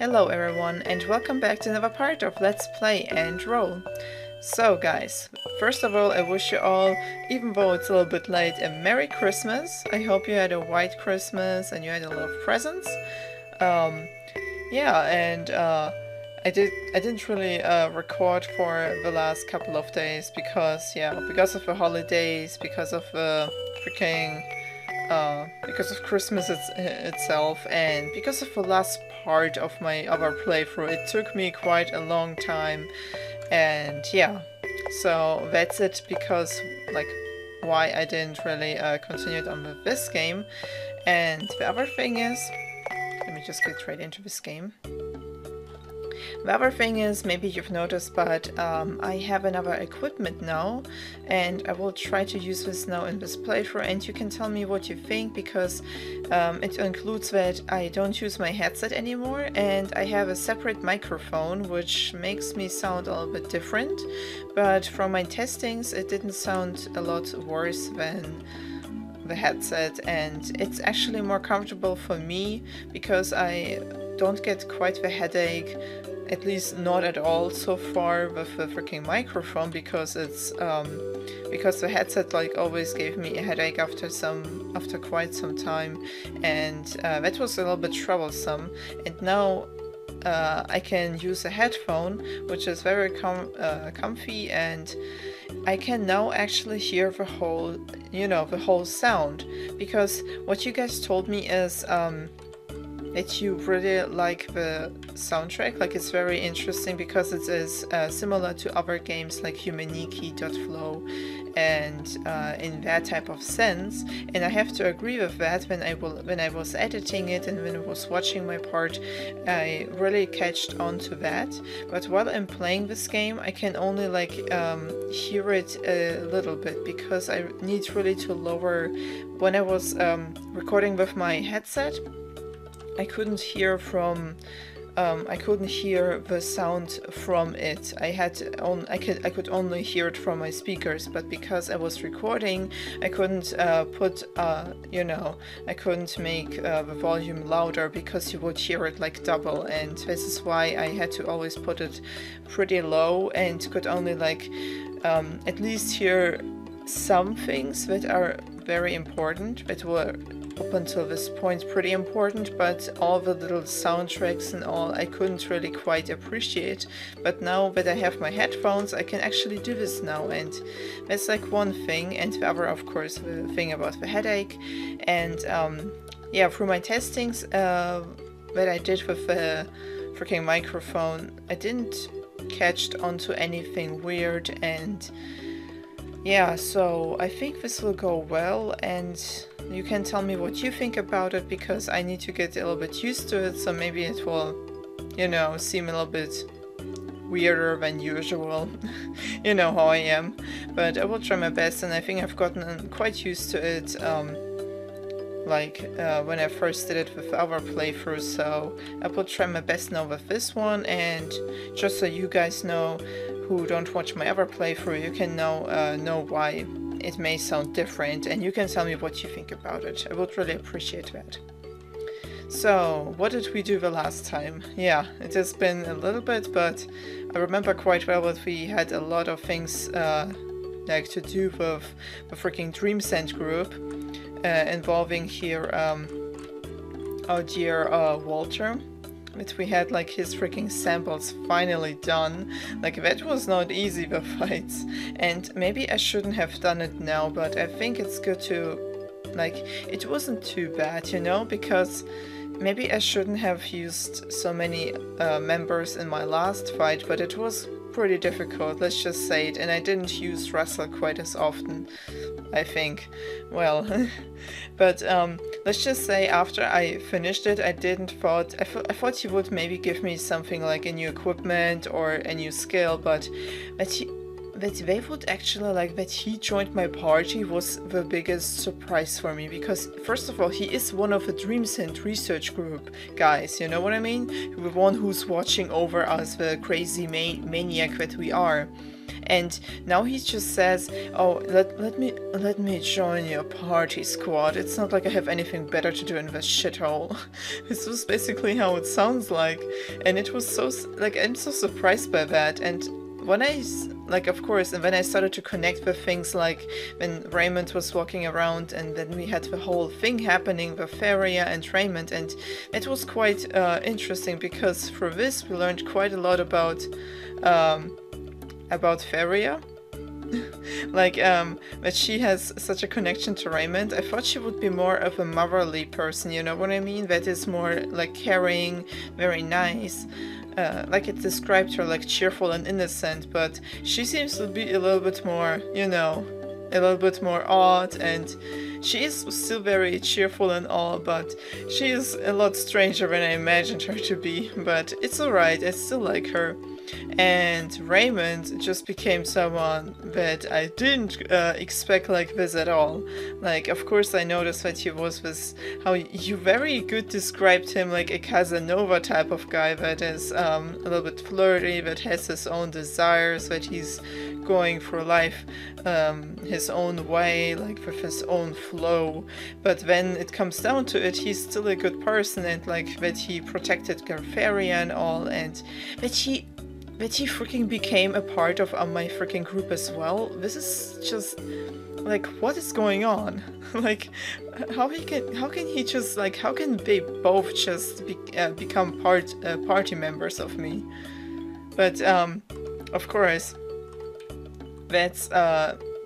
Hello everyone and welcome back to another part of Let's Play and Roll. So guys, first of all I wish you all, even though it's a little bit late, a Merry Christmas. I hope you had a white Christmas and you had a lot of presents. Yeah, and I didn't really record for the last couple of days because because of the holidays, because of the freaking because of Christmas itself, and because of the last part of my other playthrough. It took me quite a long time, and yeah, so that's it because, like, why I didn't really continue on with this game. And the other thing is, let me just get right into this game. The other thing is, maybe you've noticed, but I have another equipment now, and I will try to use this now in this playthrough, and you can tell me what you think, because it includes that I don't use my headset anymore, and I have a separate microphone, which makes me sound a little bit different, but from my testings it didn't sound a lot worse than the headset, and it's actually more comfortable for me because I don't get quite the headache, at least not at all so far, with the freaking microphone, because it's because the headset like always gave me a headache after quite some time, and that was a little bit troublesome. And now I can use a headphone, which is very comfy, and I can now actually hear the whole, the whole sound, because what you guys told me is that you really like the soundtrack. Like, it's very interesting because it is similar to other games like Humaniki.flow and in that type of sense, and I have to agree with that. When I was editing it and when I was watching my part, I really catched on to that. But while I'm playing this game, I can only like hear it a little bit, because I need really to lower. When I was recording with my headset, I couldn't hear the sound from it. I could only hear it from my speakers, but because I was recording, I couldn't I couldn't make the volume louder, because you would hear it like double, and this is why I had to always put it pretty low, and could only like at least hear some things that are very important, that were up until this point pretty important, but all the little soundtracks and all I couldn't really quite appreciate. But now that I have my headphones, I can actually do this now, and that's like one thing. And the other, of course, the thing about the headache. And yeah, through my testings that I did with the freaking microphone, I didn't catch onto anything weird, and yeah, so I think this will go well, and you can tell me what you think about it, because I need to get a little bit used to it, so maybe it will, seem a little bit weirder than usual. You know how I am, but I will try my best, and I think I've gotten quite used to it, when I first did it with our playthrough, so I will try my best now with this one. And just so you guys know, who don't watch my other playthrough, you can now know why it may sound different, and you can tell me what you think about it. I would really appreciate that. So, what did we do the last time? Yeah, it has been a little bit, but I remember quite well that we had a lot of things like to do with the freaking Dreamsend group, involving here our dear Walter. But we had like his freaking samples finally done. Like, that was not easy, the fights. And maybe I shouldn't have done it now, but I think it's good to, like, it wasn't too bad, because maybe I shouldn't have used so many members in my last fight, but it was pretty difficult, let's just say it, and I didn't use Russell quite as often, I think. Well, but let's just say after I finished it, I thought he would maybe give me something like a new equipment or a new skill, but that they would actually like that he joined my party was the biggest surprise for me, because first of all, he is one of the DreamSynth research group guys, you know what I mean? The one who's watching over us, the crazy maniac that we are. And now he just says, oh, let me join your party squad. It's not like I have anything better to do in this shithole. This was basically how it sounds like. And it was so, like, I'm so surprised by that. And when I, like, of course, and when I started to connect with things like when Raymond was walking around, and then we had the whole thing happening with Faria and Raymond, and it was quite interesting, because through this we learned quite a lot about Faria. Like, that she has such a connection to Raymond. I thought she would be more of a motherly person, you know what I mean? That is more, like, caring, very nice. Like it described her, like, cheerful and innocent, but she seems to be a little bit more, you know, a little bit more odd, and she is still very cheerful and all, but she is a lot stranger than I imagined her to be, but it's alright, I still like her. And Raymond just became someone that I didn't expect like this at all. Like, of course I noticed that he was this, how you very good described him like a Casanova type of guy that is a little bit flirty, that has his own desires, that he's going through life his own way, like with his own flow. But when it comes down to it, he's still a good person, and like that he protected Garfaria and all, and that he freaking became a part of my freaking group as well. This is just like, what is going on? Like, how can he just, like, how can they both just become party members of me? But of course, that's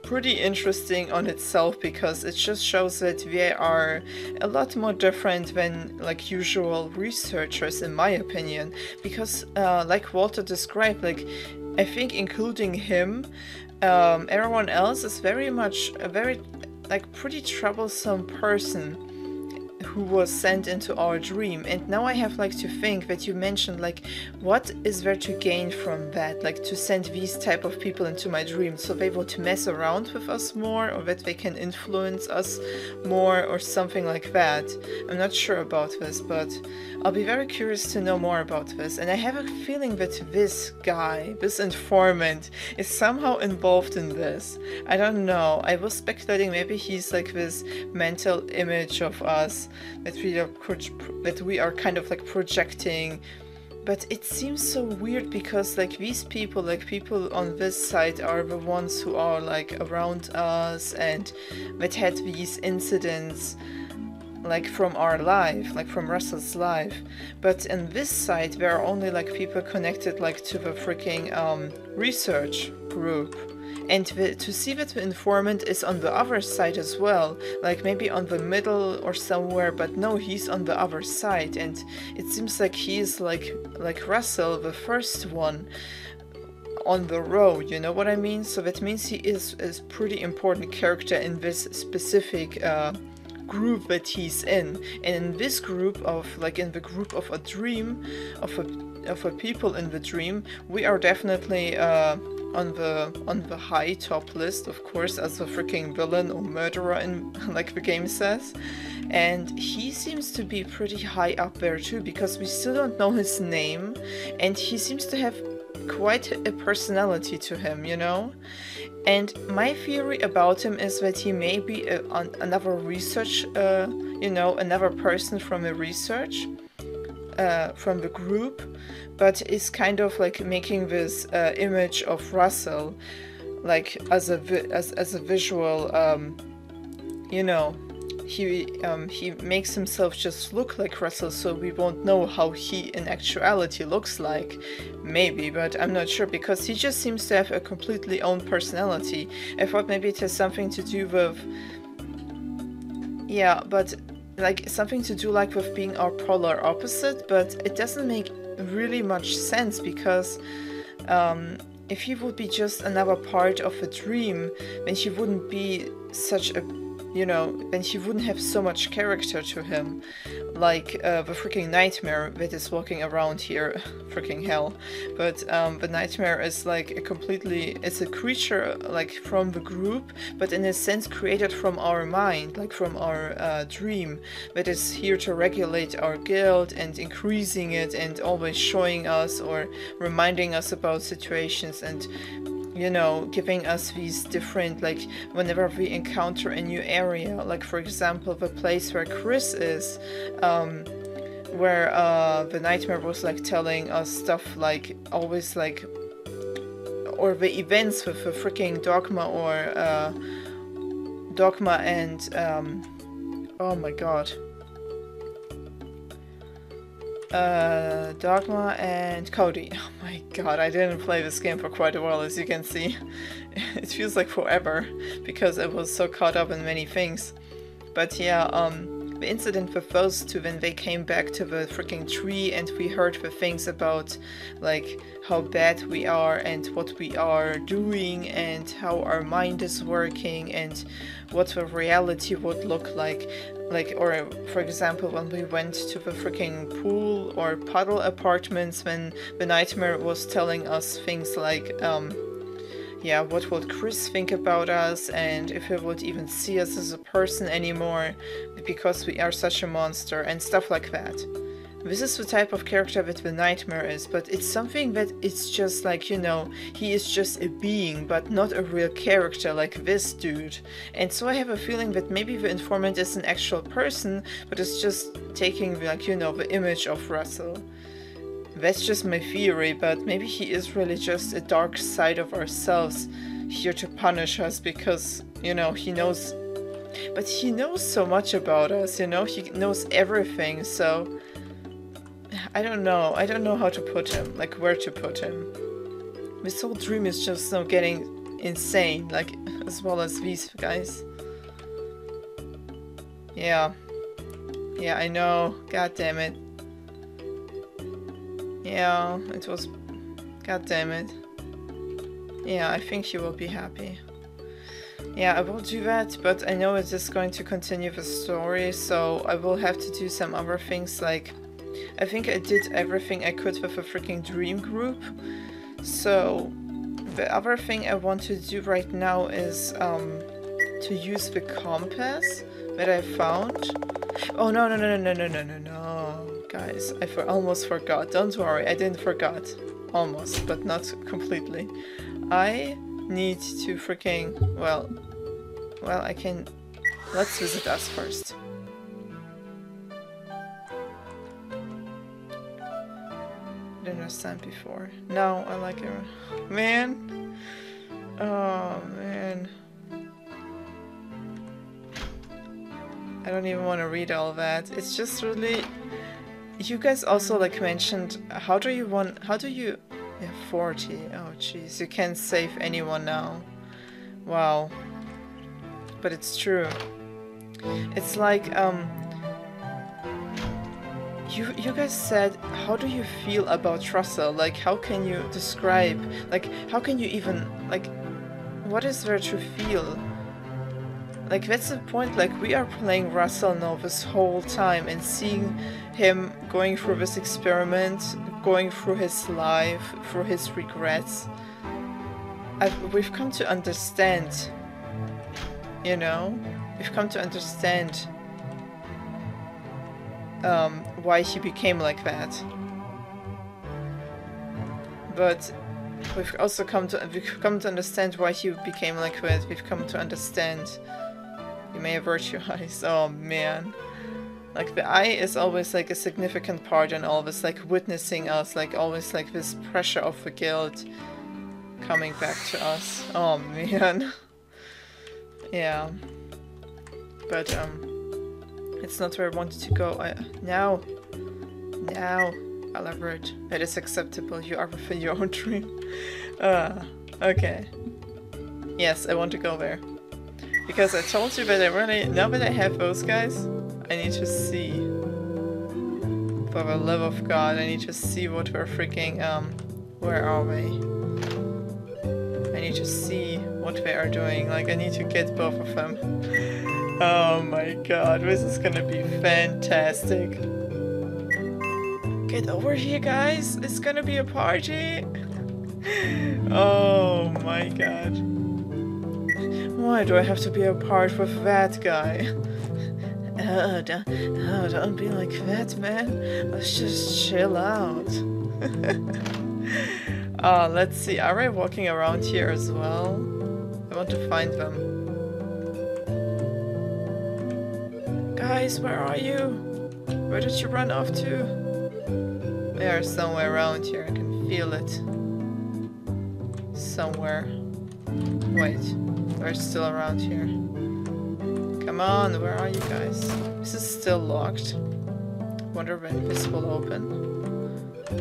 pretty interesting on itself, because it just shows that they are a lot more different than like usual researchers, in my opinion, because like Walter described, like, I think including him, everyone else is very much a very, like, pretty troublesome person who was sent into our dream. And now I have like to think that you mentioned, like, what is there to gain from that, like to send these type of people into my dream, so they will to mess around with us more, or that they can influence us more, or something like that. I'm not sure about this, but I'll be very curious to know more about this. And I have a feeling that this guy, this informant, is somehow involved in this. I don't know, I was speculating maybe he's like this mental image of us that we are kind of like projecting. But it seems so weird, because like these people, like people on this side, are the ones who are like around us and that had these incidents like from our life, like from Russell's life. But in this side there are only like people connected like to the freaking research group. And to see that the informant is on the other side as well, like maybe on the middle or somewhere, but no, he's on the other side, and it seems like he's like Russell, the first one on the row, you know what I mean? So that means he is a pretty important character in this specific group that he's in. And in this group of, like in the group of a dream, of a people in the dream, we are definitely on the high top list, of course, as a freaking villain or murderer, in like the game says. And he seems to be pretty high up there too, because we still don't know his name, and he seems to have quite a personality to him, you know? And my theory about him is that he may be another research, you know, another person from the research, from the group, but is kind of like making this image of Russell, like as a visual, you know, he makes himself just look like Russell, so we won't know how he in actuality looks like, maybe, but I'm not sure, because he just seems to have a completely own personality. I thought maybe it has something to do with, yeah, but like something to do like with being our polar opposite, but it doesn't make really much sense, because if he would be just another part of a dream, then he wouldn't be such a, you know, then he wouldn't have so much character to him. Like the freaking nightmare that is walking around here. Freaking hell. But the nightmare is like a completely, it's a creature like from the group, but in a sense created from our mind, like from our dream, that is here to regulate our guilt and increasing it and always showing us or reminding us about situations and, you know, giving us these different, like, whenever we encounter a new area, like, for example, the place where Chris is, where the nightmare was, like, telling us stuff, like, always, like, or the events with the freaking Dogma and, oh my god. Dogma and Cody. Oh my god, I didn't play this game for quite a while, as you can see. It feels like forever, because I was so caught up in many things. But yeah, the incident with those two when they came back to the freaking tree and we heard the things about, like, how bad we are and what we are doing and how our mind is working and what the reality would look like, or for example when we went to the freaking pool or puddle apartments when the nightmare was telling us things like, yeah, what would Chris think about us and if he would even see us as a person anymore because we are such a monster and stuff like that. This is the type of character that the nightmare is, but it's something that it's just like, you know, he is just a being, but not a real character like this dude. And so I have a feeling that maybe the informant is an actual person, but it's just taking, like, you know, the image of Russell. That's just my theory, but maybe he is really just a dark side of ourselves here to punish us because, you know, he knows... But he knows so much about us, you know, he knows everything, so... I don't know how to put him, like where to put him. This whole dream is just now getting insane, like as well as these guys. Yeah. Yeah, I know, god damn it. Yeah, it was... God damn it. Yeah, I think you will be happy. Yeah, I will do that, but I know it is going to continue the story, so I will have to do some other things, like... I think I did everything I could with a freaking dream group. So, the other thing I want to do right now is to use the compass that I found. Oh, no. Guys, I almost forgot. Don't worry, I didn't forget. Almost, but not completely. I need to freaking... Well, I can... Let's visit us first. Didn't understand before. No, I like it. Man. Oh, man. I don't even want to read all that. It's just really... You guys also, like, mentioned, how do you... Yeah, 40. Oh, jeez. You can't save anyone now. Wow. But it's true. It's like, You guys said, how do you feel about Russell? Like, how can you describe, like, how can you even, like, what is there to feel? Like, that's the point, like, we are playing Russell now this whole time and seeing him going through this experiment, going through his life, through his regrets. We've come to understand, you know? We've come to understand why he became like that. But we've also come to understand why he became like that. We've come to understand. You may avert your eyes. Oh man. Like the eye is always like a significant part in all this, like witnessing us, like always like this pressure of the guilt coming back to us. Oh man. Yeah. But it's not where I wanted to go. Now, I'll avert. That is acceptable. You are within your own dream. Okay. Yes, I want to go there. Because I told you that I really, now that I have those guys, I need to see. For the love of God, I need to see what we're freaking, where are we? I need to see what they are doing. Like, I need to get both of them. Oh my god, this is gonna be fantastic. Get over here, guys. It's gonna be a party. Oh my god. Why do I have to be apart with that guy? Don't be like that, man. Let's just chill out. Let's see. Are they walking around here as well? I want to find them. Guys, where are you? Where did you run off to? They are somewhere around here. I can feel it. Somewhere. Wait. They're still around here. Come on, where are you guys? This is still locked. Wonder when this will open.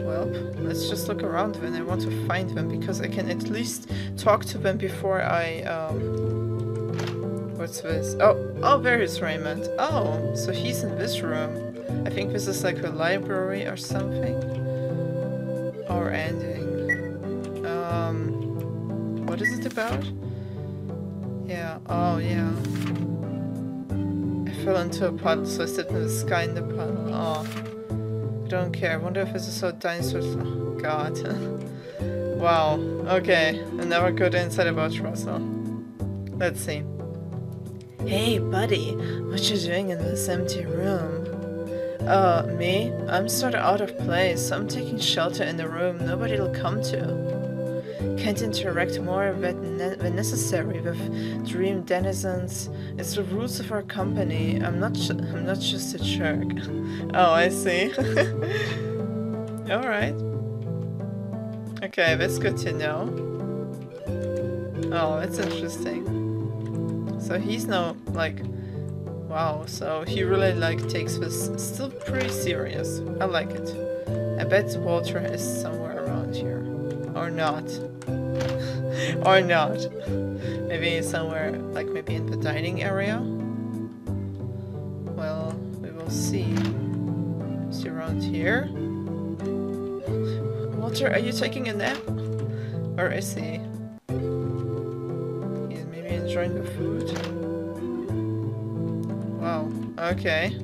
Well, let's just look around when I want to find them, because I can at least talk to them before I, what's this? Oh, there is Raymond. Oh, so he's in this room. I think this is like a library or something. Or ending. What is it about? Yeah, oh yeah. I fell into a puddle, so I sit in the sky in the puddle. Oh. I don't care. I wonder if this is so dinosaurs. Oh, God. Wow. Okay. I never got inside about Russell. Let's see. Hey, buddy. What you doing in this empty room? Me? I'm sort of out of place. I'm taking shelter in a room nobody'll come to. Can't interact more when necessary with dream denizens. It's the rules of our company. I'm not just a jerk. Oh, I see. Alright. Okay, that's good to know. Oh, that's interesting. So he's now, like... Wow, so he really, like, takes this still pretty serious. I like it. I bet Walter is somewhere around here. Or not. Or not. Maybe somewhere, like maybe in the dining area? Well, we will see. Is he around here? Walter, are you taking a nap? Or is he? He's maybe enjoying the food? Wow, okay.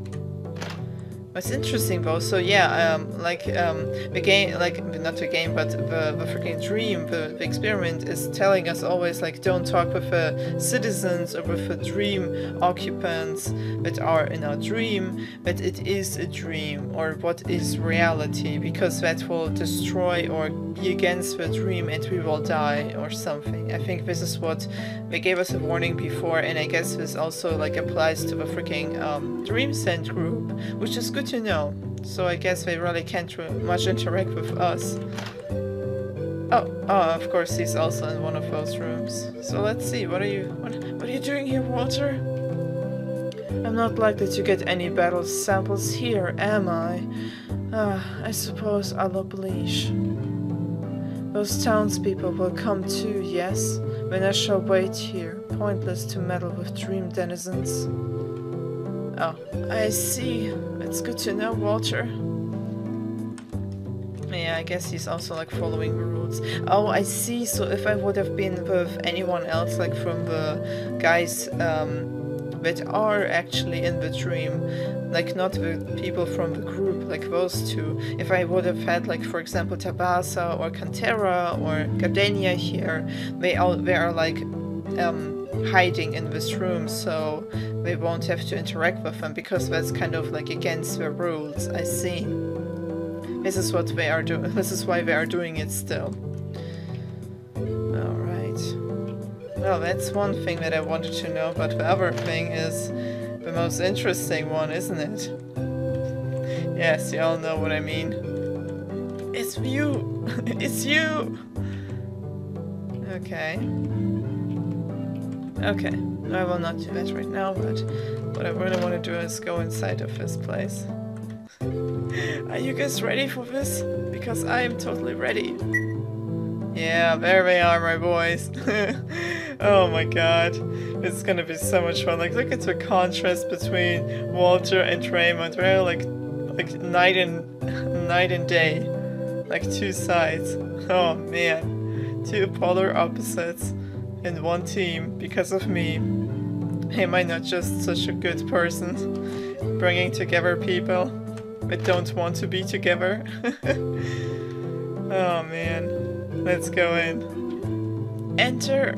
It's interesting though, so yeah, the game, like, not the game, but the freaking dream, the experiment is telling us always, like, don't talk with the citizens or with the dream occupants that are in our dream, but it is a dream, or what is reality, because that will destroy or be against the dream and we will die, or something. I think this is what they gave us a warning before, and I guess this also, like, applies to the freaking Dream Send group, which is good to know. So I guess they really can't much interact with us. Oh, of course he's also in one of those rooms. So let's see, what are you doing here, Walter? I'm not likely to get any battle samples here, am I? I suppose I'll oblige. Those townspeople will come too, yes? When I shall wait here, pointless to meddle with dream denizens. Oh, I see. It's good to know, Walter. Yeah, I guess he's also, like, following the rules. Oh, I see. So if I would have been with anyone else, like from the guys that are actually in the dream, like not the people from the group, like those two, if I would have had, like, for example, Tabasa or Cantera or Gardenia here, they are like hiding in this room, so we won't have to interact with them, because that's kind of like against the rules. I see. This is what they are doing. This is why they are doing it still. Alright. Well, that's one thing that I wanted to know, but the other thing is the most interesting one, isn't it? Yes, you all know what I mean. It's you! It's you! Okay. Okay. I will not do that right now, but what I really want to do is go inside of this place. Are you guys ready for this? Because I am totally ready. Yeah, there they are, my boys. Oh my god. This is gonna be so much fun. Like, look at the contrast between Walter and Raymond. They're like night and day. Like two sides. Oh man. Two polar opposites in one team because of me. Am I not just such a good person? Bringing together people that don't want to be together? Oh man. Let's go in. Enter.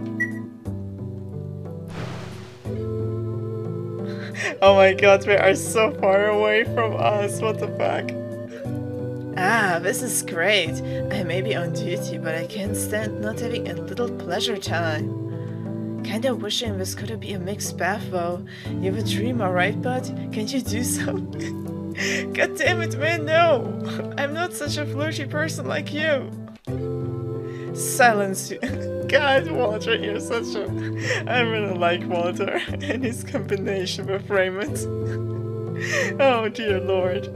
Oh my god, they are so far away from us. What the fuck? Ah, this is great. I may be on duty, but I can't stand not having a little pleasure time. Kinda wishing this could be a mixed bath though. You're a dreamer, right, bud? Can't you do something? God damn it, man, no! I'm not such a flirty person like you. Silence you. God, Walter, you're such a... I really like Walter and his combination with Raymond. Oh dear lord.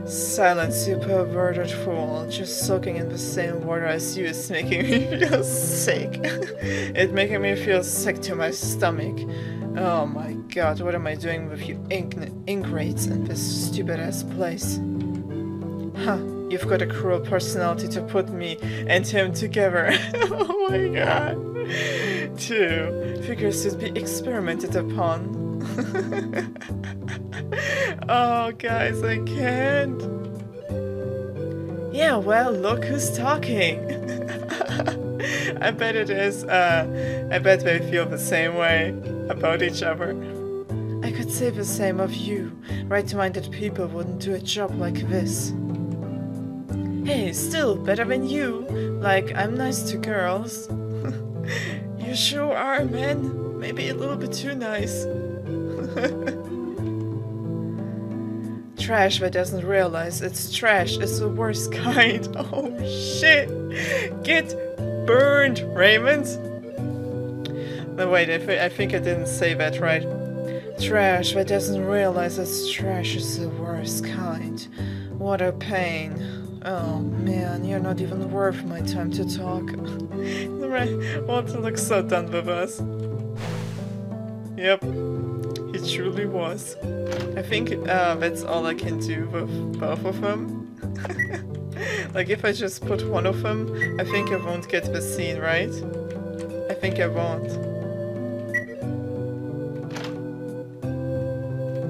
Silence, you perverted fool. Just soaking in the same water as you is making me feel sick. It's making me feel sick to my stomach. Oh my god, what am I doing with you ingrates in this stupid ass place? Huh, you've got a cruel personality to put me and him together. Oh my god. Two figures should be experimented upon. Oh, guys, I can't. Yeah, well, look who's talking. I bet it is. I bet they feel the same way about each other. I could say the same of you. Right-minded people wouldn't do a job like this. Hey, still better than you. Like, I'm nice to girls. You sure are, man. Maybe a little bit too nice. Trash that doesn't realize it's trash is the worst kind. Oh shit! Get burned, Raymond! No wait, I think I didn't say that right. Trash that doesn't realize it's trash is the worst kind. What a pain. Oh man, you're not even worth my time to talk. Walter looks so done with us. Yep. He truly was. I think that's all I can do with both of them. Like if I just put one of them, I think I won't get the scene, right? I think I won't.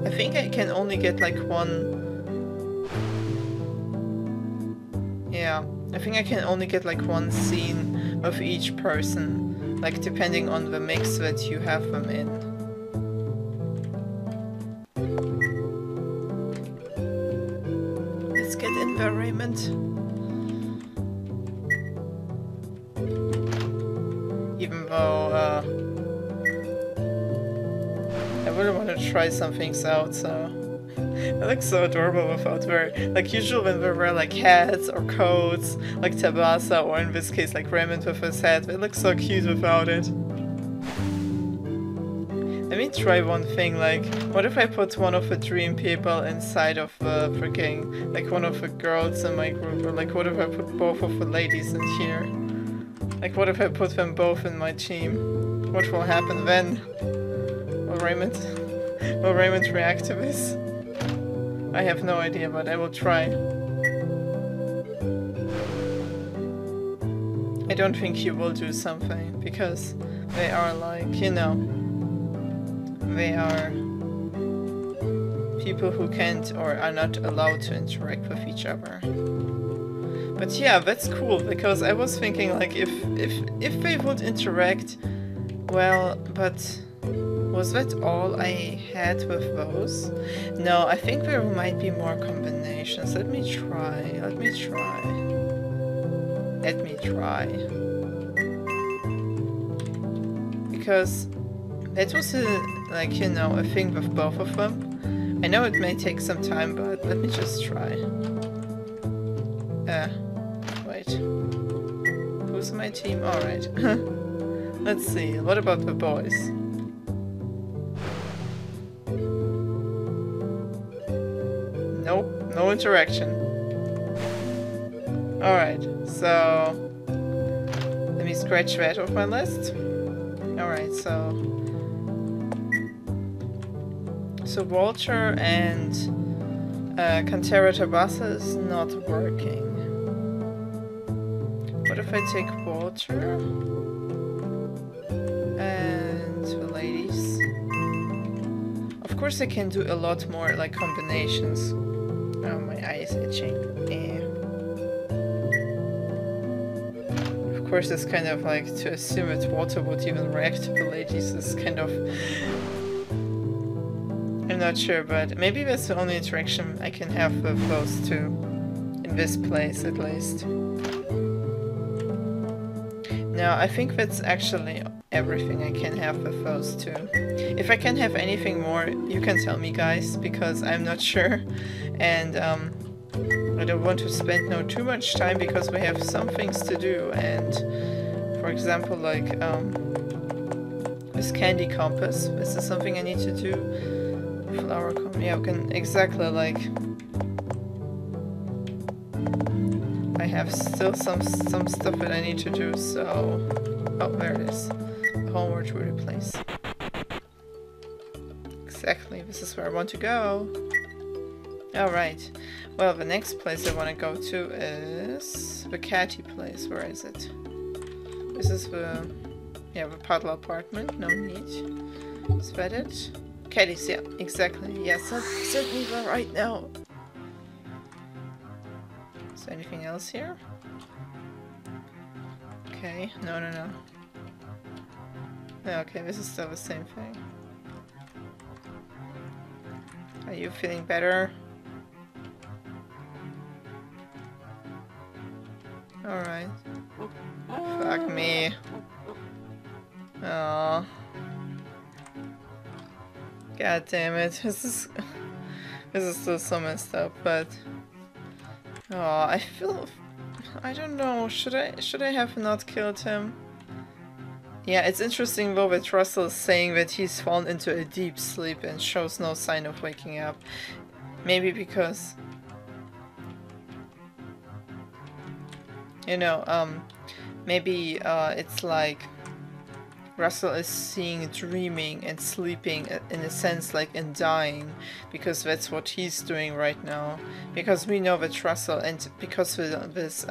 I think I can only get like one... Yeah, I think I can only get like one scene of each person. Like depending on the mix that you have them in. Get in there, Raymond. Even though, I really want to try some things out, so... It looks so adorable without their... Like, usually when they wear, like, hats or coats, like Tabasa, or in this case, like Raymond with his hat, it looks so cute without it. Let me try one thing, like, what if I put one of the dream people inside of the freaking, like one of the girls in my group, or like what if I put both of the ladies in here? Like what if I put them both in my team? What will happen then? Will Raymond react to this? I have no idea, but I will try. I don't think he will do something, because they are like, you know... They are people who can't or are not allowed to interact with each other. But yeah, that's cool, because I was thinking like if they would interact, well, but was that all I had with those? No, I think there might be more combinations. Let me try. Because that was like, you know, a thing with both of them. I know it may take some time, but let me just try. Wait. Who's my team? Alright. Let's see. What about the boys? Nope. No interaction. Alright. So... let me scratch that off my list. Alright, so Walter and Cantera Tabasa is not working. What if I take Walter and the ladies? course I can do a lot more, like, combinations. Oh, my eye is itching. Eh. Of course, it's kind of like to assume that water would even react to the ladies is kind of... I'm not sure, but maybe that's the only interaction I can have with those two. In this place, at least. No, I think that's actually everything I can have with those two. If I can have anything more, you can tell me, guys, because I'm not sure. And I don't want to spend too much time because we have some things to do. And for example, like this candy compass, this is something I need to do. Flower compass, yeah, we can exactly like. I have still some stuff that I need to do, so... Oh, there it is. The homework to replace. Exactly, this is where I want to go. Alright. Well, the next place I want to go to is... the catty place. Where is it? This is the... yeah, the paddle apartment. No need. Is that it? Catties, yeah, exactly. Yes, send me there right now. Is there anything else here? Okay, no. Okay, this is still the same thing. Are you feeling better? Alright. Fuck me. Oh. God damn it. This is still so messed up, but... Oh, I feel... I don't know, should I have not killed him? Yeah, it's interesting though that Russell is saying that he's fallen into a deep sleep and shows no sign of waking up. Maybe because... you know, maybe it's like... Russell is seeing, dreaming, and sleeping in a sense, like in dying, because that's what he's doing right now. Because we know that Russell, and because this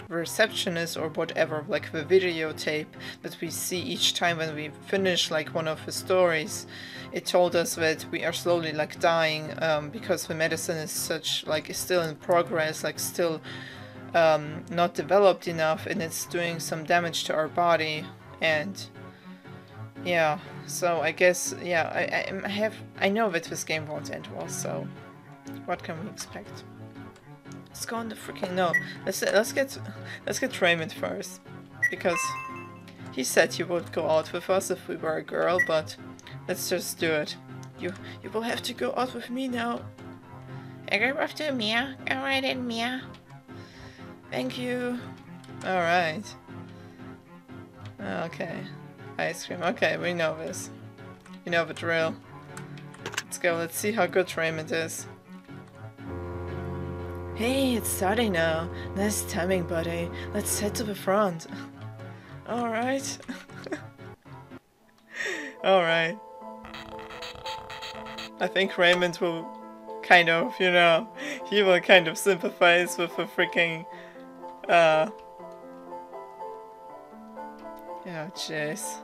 receptionist or whatever, like the videotape that we see each time when we finish like one of the stories, it told us that we are slowly like dying because the medicine is such like is still in progress, like still not developed enough, and it's doing some damage to our body. And yeah, so I guess, yeah, I know that this game won't end well, so what can we expect? Let's go on the freaking, no, let's get Raymond first, because he said he would go out with us if we were a girl, but let's just do it. You will have to go out with me now. I go after Mia. Go right in, Mia. Thank you. Alright. Okay. Ice cream. Okay, we know this. We know the drill. Let's go. Let's see how good Raymond is. Hey, it's starting now. Nice timing, buddy. Let's head to the front. Alright. Alright. I think Raymond will kind of, you know, he will kind of sympathize with the freaking, oh jeez.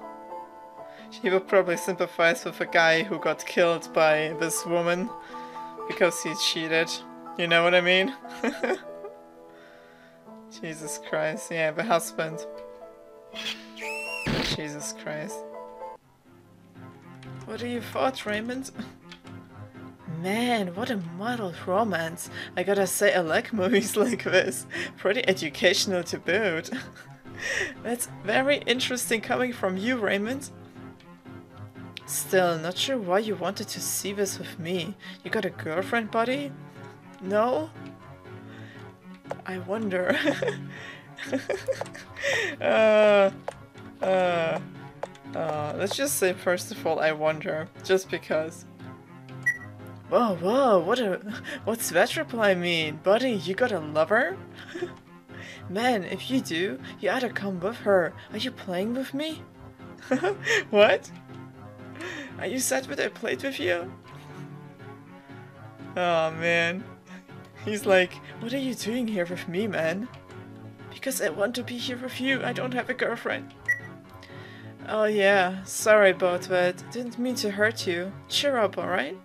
He will probably sympathize with a guy who got killed by this woman because he cheated. You know what I mean? Jesus Christ. Yeah, the husband. Jesus Christ. What are your thoughts, Raymond? Man, what a muddled romance. I gotta say, I like movies like this. Pretty educational to boot. That's very interesting coming from you, Raymond. Still, not sure why you wanted to see this with me. You got a girlfriend, buddy? No? I wonder. Let's just say first of all, I wonder. Just because. Whoa, what's that reply mean? Buddy, you got a lover? Man, if you do, you oughta come with her. Are you playing with me? What? Are you sad that I played with you? Oh man. He's like, what are you doing here with me, man? Because I want to be here with you. I don't have a girlfriend. Oh yeah, sorry about that. Didn't mean to hurt you. Cheer up, alright?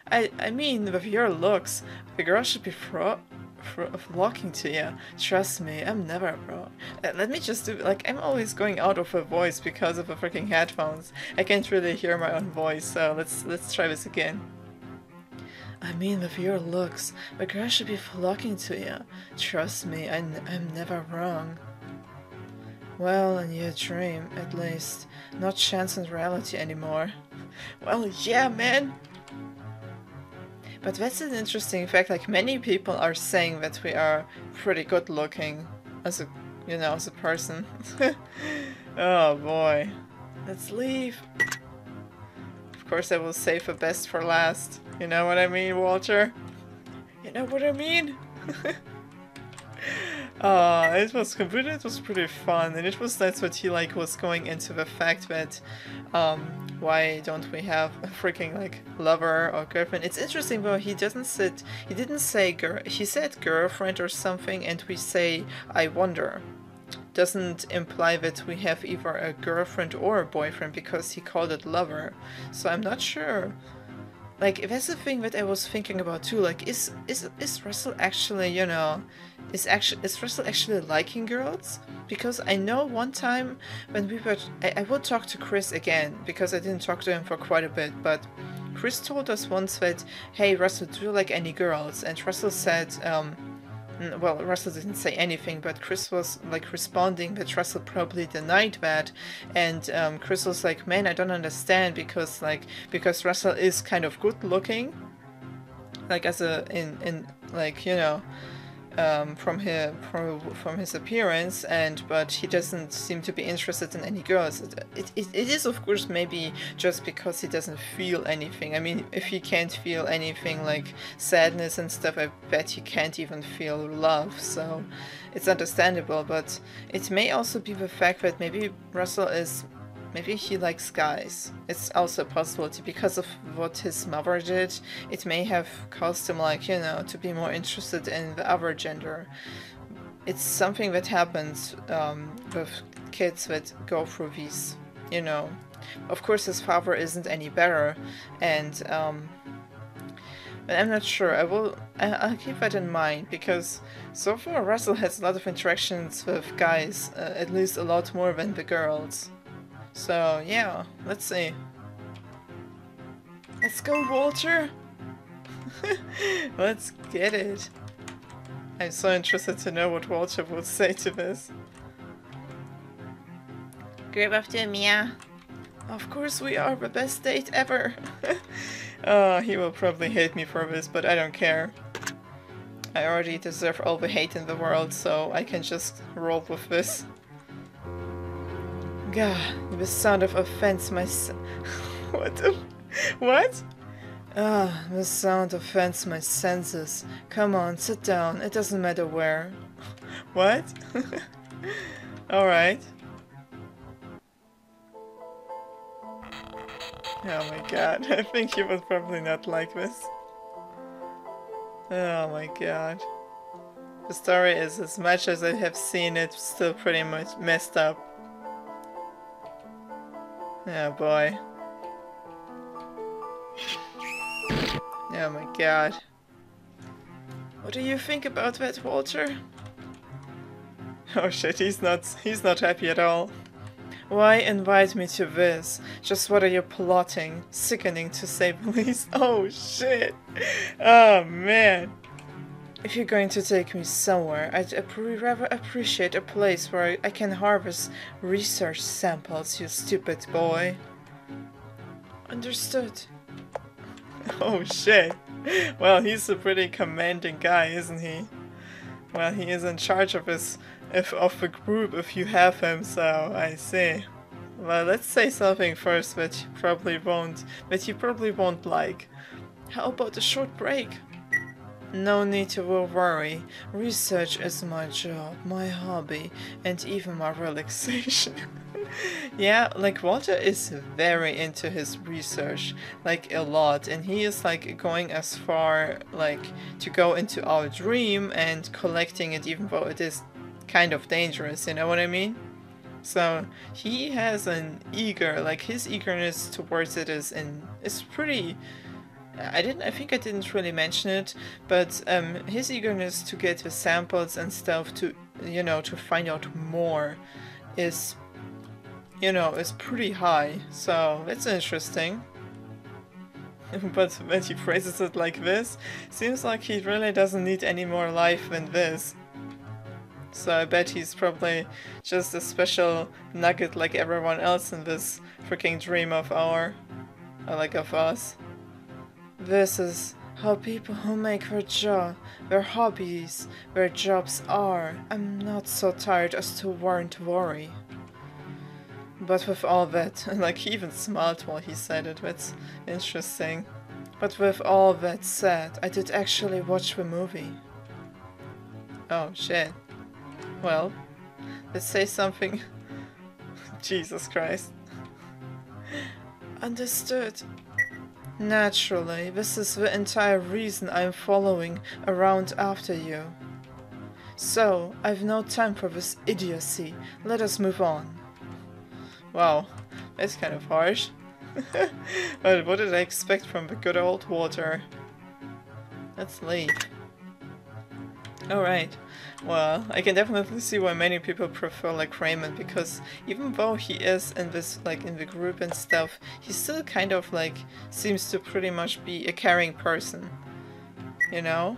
I mean, with your looks, the girl should be flocking to you. Trust me, I'm never a pro. Let me just do, like, I'm always going out of a voice because of the freaking headphones. I can't really hear my own voice, so let's try this again. I mean, with your looks, the girl should be flocking to you. Trust me, I'm never wrong. Well, in your dream, at least. Not chance in reality anymore. Well, yeah, man! But that's an interesting fact, like, many people are saying that we are pretty good looking as a, you know, as a person. Oh boy. Let's leave. Of course I will save the best for last. You know what I mean, Walter? You know what I mean? It was pretty fun, and it was nice that he like was going into the fact that why don't we have a freaking like lover or girlfriend. It's interesting though, he didn't say he said girlfriend or something, and we say I wonder. Doesn't imply that we have either a girlfriend or a boyfriend because he called it lover. So I'm not sure. Like, that's the thing that I was thinking about too. Like, is Russell actually, you know, is Russell actually liking girls? Because I know one time when we were, I would talk to Chris again because I didn't talk to him for quite a bit. But Chris told us once that, hey, Russell, do you like any girls? And Russell said, well, Russell didn't say anything, but Chris was like responding that Russell probably denied that, and Chris was like, man, I don't understand, because Russell is kind of good looking, like as a in like, you know, from his appearance, but he doesn't seem to be interested in any girls. It is of course maybe just because he doesn't feel anything. I mean, if he can't feel anything like sadness and stuff, I bet he can't even feel love, so it's understandable. But it may also be the fact that maybe maybe he likes guys. It's also a possibility because of what his mother did. It may have caused him, like, you know, to be more interested in the other gender. It's something that happens with kids that go through these, you know. Of course, his father isn't any better, and but I'm not sure. I'll keep that in mind, because so far Russell has a lot of interactions with guys, at least a lot more than the girls. So, yeah, let's see. Let's go, Walter! Let's get it. I'm so interested to know what Walter would say to this. Grab after Mia. Of course we are the best date ever! Oh, he will probably hate me for this, but I don't care. I already deserve all the hate in the world, so I can just roll with this. God, the sound of offense my What? The sound offends my senses. Come on, sit down. It doesn't matter where. What? Alright. Oh my god, I think he would probably not like this. Oh my god. The story is, as much as I have seen it, still pretty much messed up. Oh boy. Oh my god. What do you think about that, Walter? Oh shit, he's not happy at all. Why invite me to this? Just what are you plotting? Sickening, to say the least. Oh shit. Oh man. If you're going to take me somewhere, I'd rather appreciate a place where I can harvest research samples, you stupid boy. Understood. Oh shit. Well, he's a pretty commanding guy, isn't he? Well, he is in charge of of the group if you have him, so I see. Well, let's say something first that you probably won't like. How about a short break? No need to worry. Research is my job, my hobby, and even my relaxation. Yeah, like Walter is very into his research, like a lot, and he is like going as far like to go into our dream and collecting it, even though it is kind of dangerous, you know what I mean? So he has an his eagerness towards it is pretty. I think I didn't really mention it, but his eagerness to get the samples and stuff to to find out more is is pretty high. So it's interesting. But when he phrases it like this, seems like he really doesn't need any more life than this. So I bet he's probably just a special nugget like everyone else in this freaking dream of of us. This is how people who make their hobbies, their jobs are. I'm not so tired as to warrant worry. But with all that, like he even smiled while he said it, that's interesting. But with all that said, I did actually watch the movie. Oh shit. Well, let's say something. Jesus Christ. Understood. Naturally, this is the entire reason I'm following around after you. So, I've no time for this idiocy. Let us move on. Wow, that's kind of harsh. But what did I expect from the good old water? Let's leave. Alright, well, I can definitely see why many people prefer like Raymond, because even though he is in this, like in the group and stuff, he still kind of like seems to pretty much be a caring person, you know?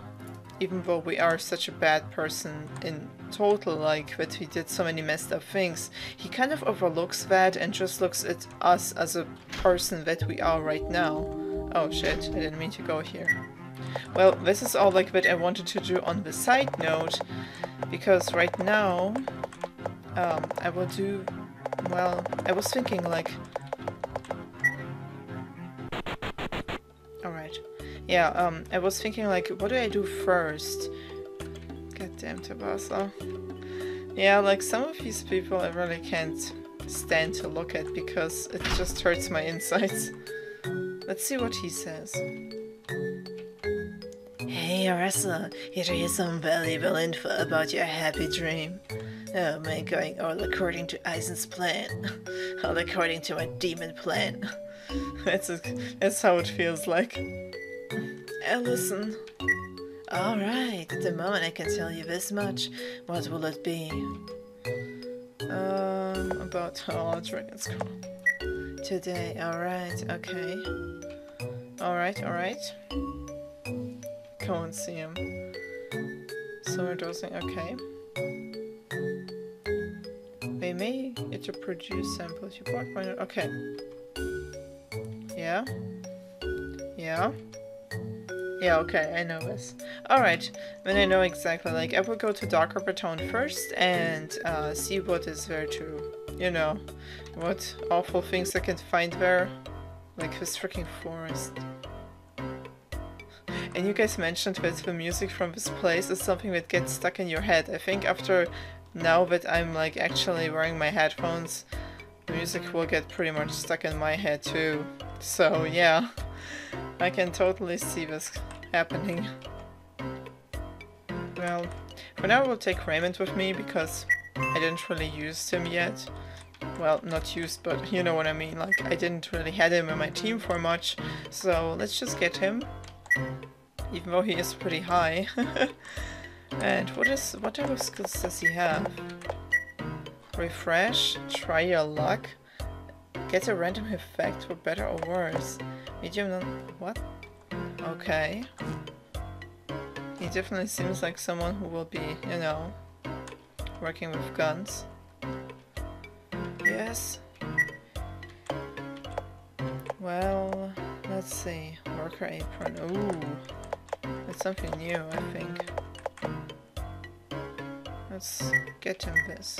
Even though we are such a bad person in total, like that we did so many messed up things, he kind of overlooks that and just looks at us as a person that we are right now. Oh shit, I didn't mean to go here. Well, this is all like that I wanted to do on the side note, because right now I will do, well, I was thinking like, alright, yeah, I was thinking like, what do I do first? Goddamn Tabasa. Yeah, like some of these people I really can't stand to look at because it just hurts my insides. Let's see what he says. Hey Aressa, here to hear some valuable info about your happy dream. Oh man, going all according to Eisen's plan. All according to my demon plan. That's how it feels like. Listen. Alright, at the moment I can tell you this much. What will it be? About Dragon's Scroll. Today, alright, okay. Alright. Go and see him. Summer dosing, okay. They may get to produce samples. You bought one, okay. Yeah, okay, I know this. Alright, then I know exactly, like, I will go to Darker Baton first and see what is there to, you know, what awful things I can find there. Like this freaking forest. And you guys mentioned that the music from this place is something that gets stuck in your head. I think after now that I'm like actually wearing my headphones, the music will get pretty much stuck in my head too. So yeah, I can totally see this happening. Well, for now we'll take Raymond with me because I didn't really use him yet. Well, not used, but you know what I mean. Like, I didn't really have him in my team for much, so let's just get him. Even though he is pretty high. And what other skills does he have? Refresh, try your luck, get a random effect for better or worse. Medium, what? Okay. He definitely seems like someone who will be, you know, working with guns. Yes. Well, let's see. Worker apron. Ooh. That's something new, I think. Let's get him this.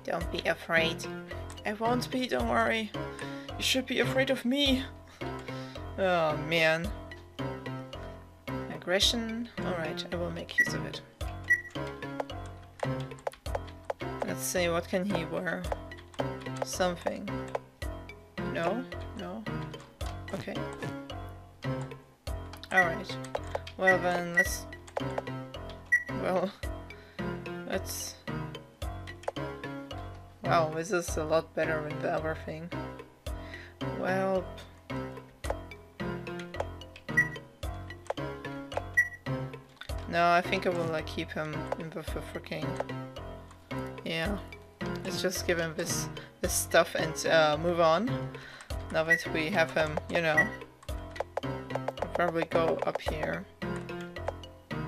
Don't be afraid. I won't be, don't worry. You should be afraid of me. Oh man. Aggression. Alright, I will make use of it. Let's see, what can he wear? Something. No? No? Okay. Alright. Well then, let's... Well... Let's... Wow, this is a lot better than the other thing. Well... No, I think I will like keep him in the freaking... Yeah. Let's just give him this stuff and move on. Now that we have him, you know. I'll probably go up here.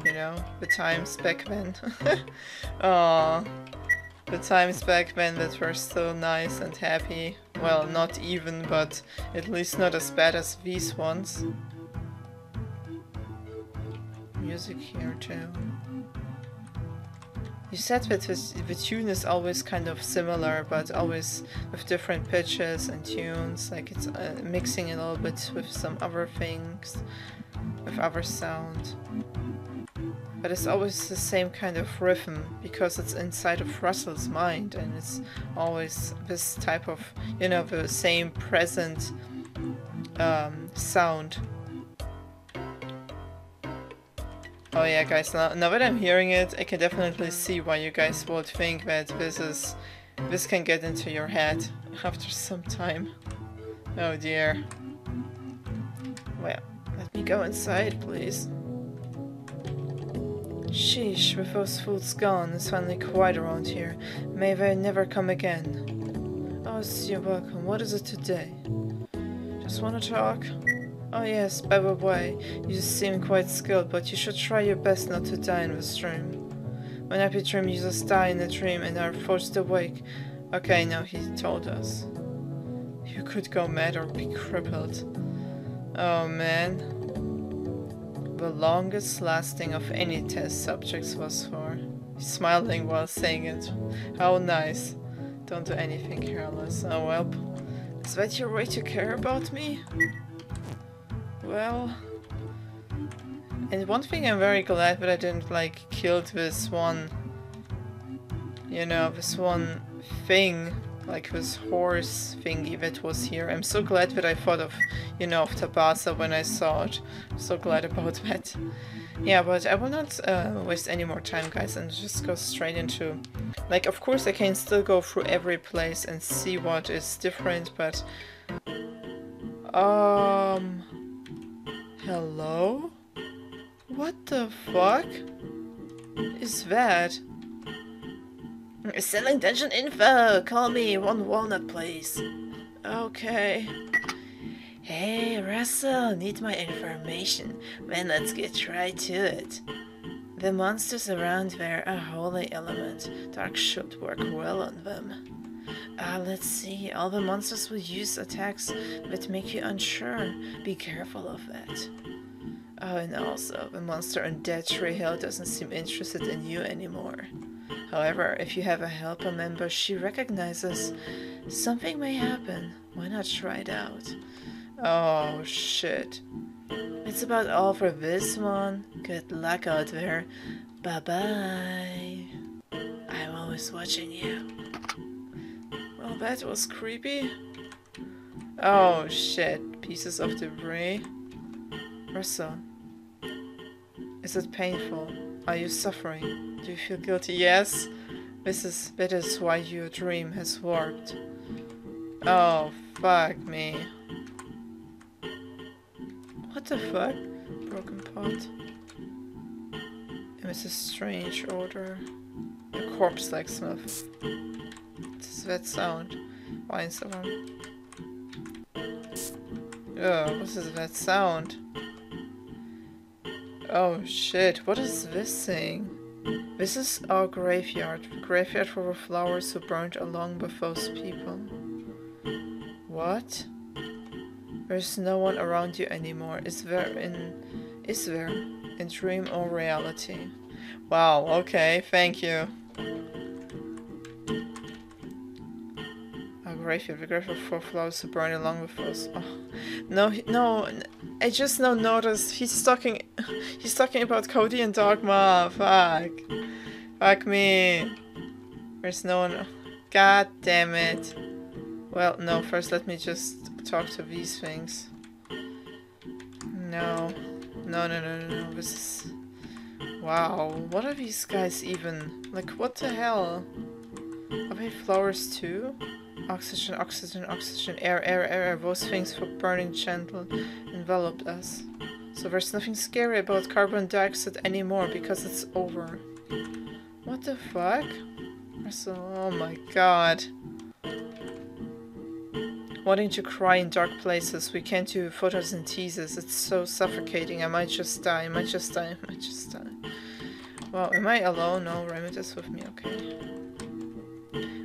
You know, the times back then. Aww. The times back then that were still nice and happy. Well, not even, but at least not as bad as these ones. Music here too. You said that the tune is always kind of similar, but always with different pitches and tunes, like it's mixing a little bit with some other things, with other sound. But it's always the same kind of rhythm, because it's inside of Russell's mind, and it's always this type of, you know, the same present sound. Oh yeah, guys, now that I'm hearing it, I can definitely see why you guys would think that this can get into your head after some time. Oh dear. Well, let me go inside, please. Sheesh, with those fools gone, it's finally quiet around here. May they never come again. Oh, you're welcome. What is it today? Just wanna talk? Oh yes, by the way, you seem quite skilled, but you should try your best not to die in this dream. When happy dream users die in a dream and are forced awake. Okay, now he told us. You could go mad or be crippled. Oh man. The longest lasting of any test subjects was for. He's smiling while saying it. How nice. Don't do anything careless. Oh well. Is that your way to care about me? Well, and one thing I'm very glad that I didn't like killed this one, you know, this one thing, like this horse thingy that was here. I'm so glad that I thought of, you know, of Tabasa when I saw it. I'm so glad about that. Yeah, but I will not waste any more time, guys, and just go straight into, like, of course I can still go through every place and see what is different, but hello? What the fuck is that? Selling dungeon info! Call me, 1 walnut please. Okay. Hey Russell, need my information. Then let's get right to it. The monsters around there are holy element. Dark should work well on them. Let's see. All the monsters will use attacks that make you unsure. Be careful of that. Oh, and also, the monster on Dead Tree Hill doesn't seem interested in you anymore. However, if you have a helper member she recognizes, something may happen. Why not try it out? Oh, shit. That's about all for this one. Good luck out there. Bye-bye. I'm always watching you. Well, that was creepy. Oh shit, pieces of debris. Russell, is it painful? Are you suffering? Do you feel guilty? Yes. That is why your dream has warped. Oh, fuck me. What the fuck? Broken pot. It is a strange odor. A corpse-like smell. That sound. Why is that one? Oh, what is that sound? Oh shit, what is this thing? This is our graveyard. The graveyard for the flowers who burned along with those people. What? There's no one around you anymore. Is there in dream or reality? Wow, okay, thank you. Graveyard, the graveyard for flowers to burn along with us. Oh. No, I just now noticed he's talking about Cody and Dogma. Fuck me. There's no one. God damn it. Well, no, first let me just talk to these things. No, this is... Wow, what are these guys even? Like, what the hell? Are they flowers too? Oxygen, oxygen, oxygen, air, air, air, air. Those things for burning gentle enveloped us. So there's nothing scary about carbon dioxide anymore because it's over. What the fuck? So, oh my god. Wanting to cry in dark places. We can't do photosynthesis. It's so suffocating. I might just die. I might just die. I might just die. Wow, am I alone? No, Raymond is with me. Okay.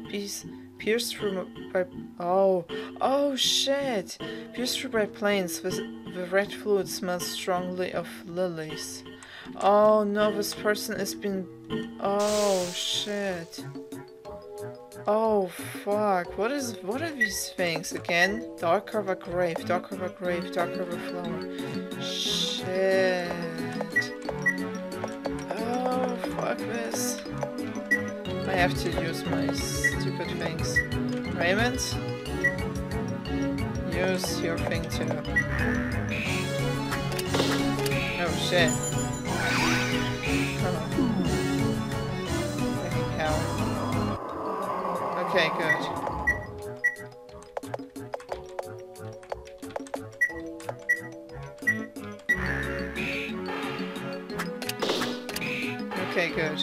Peace. Pierced through by... Oh. Oh, shit. Pierced through by planes. The red fluid smells strongly of lilies. Oh, no. This person has been... Oh, shit. Oh fuck, what are these things again? Dark cover grave, dark cover grave, dark cover flower. Shit. Oh fuck this. I have to use my stupid things. Raymond? Use your thing too. Oh shit. Oh. Fucking hell. Okay, good. Okay, good.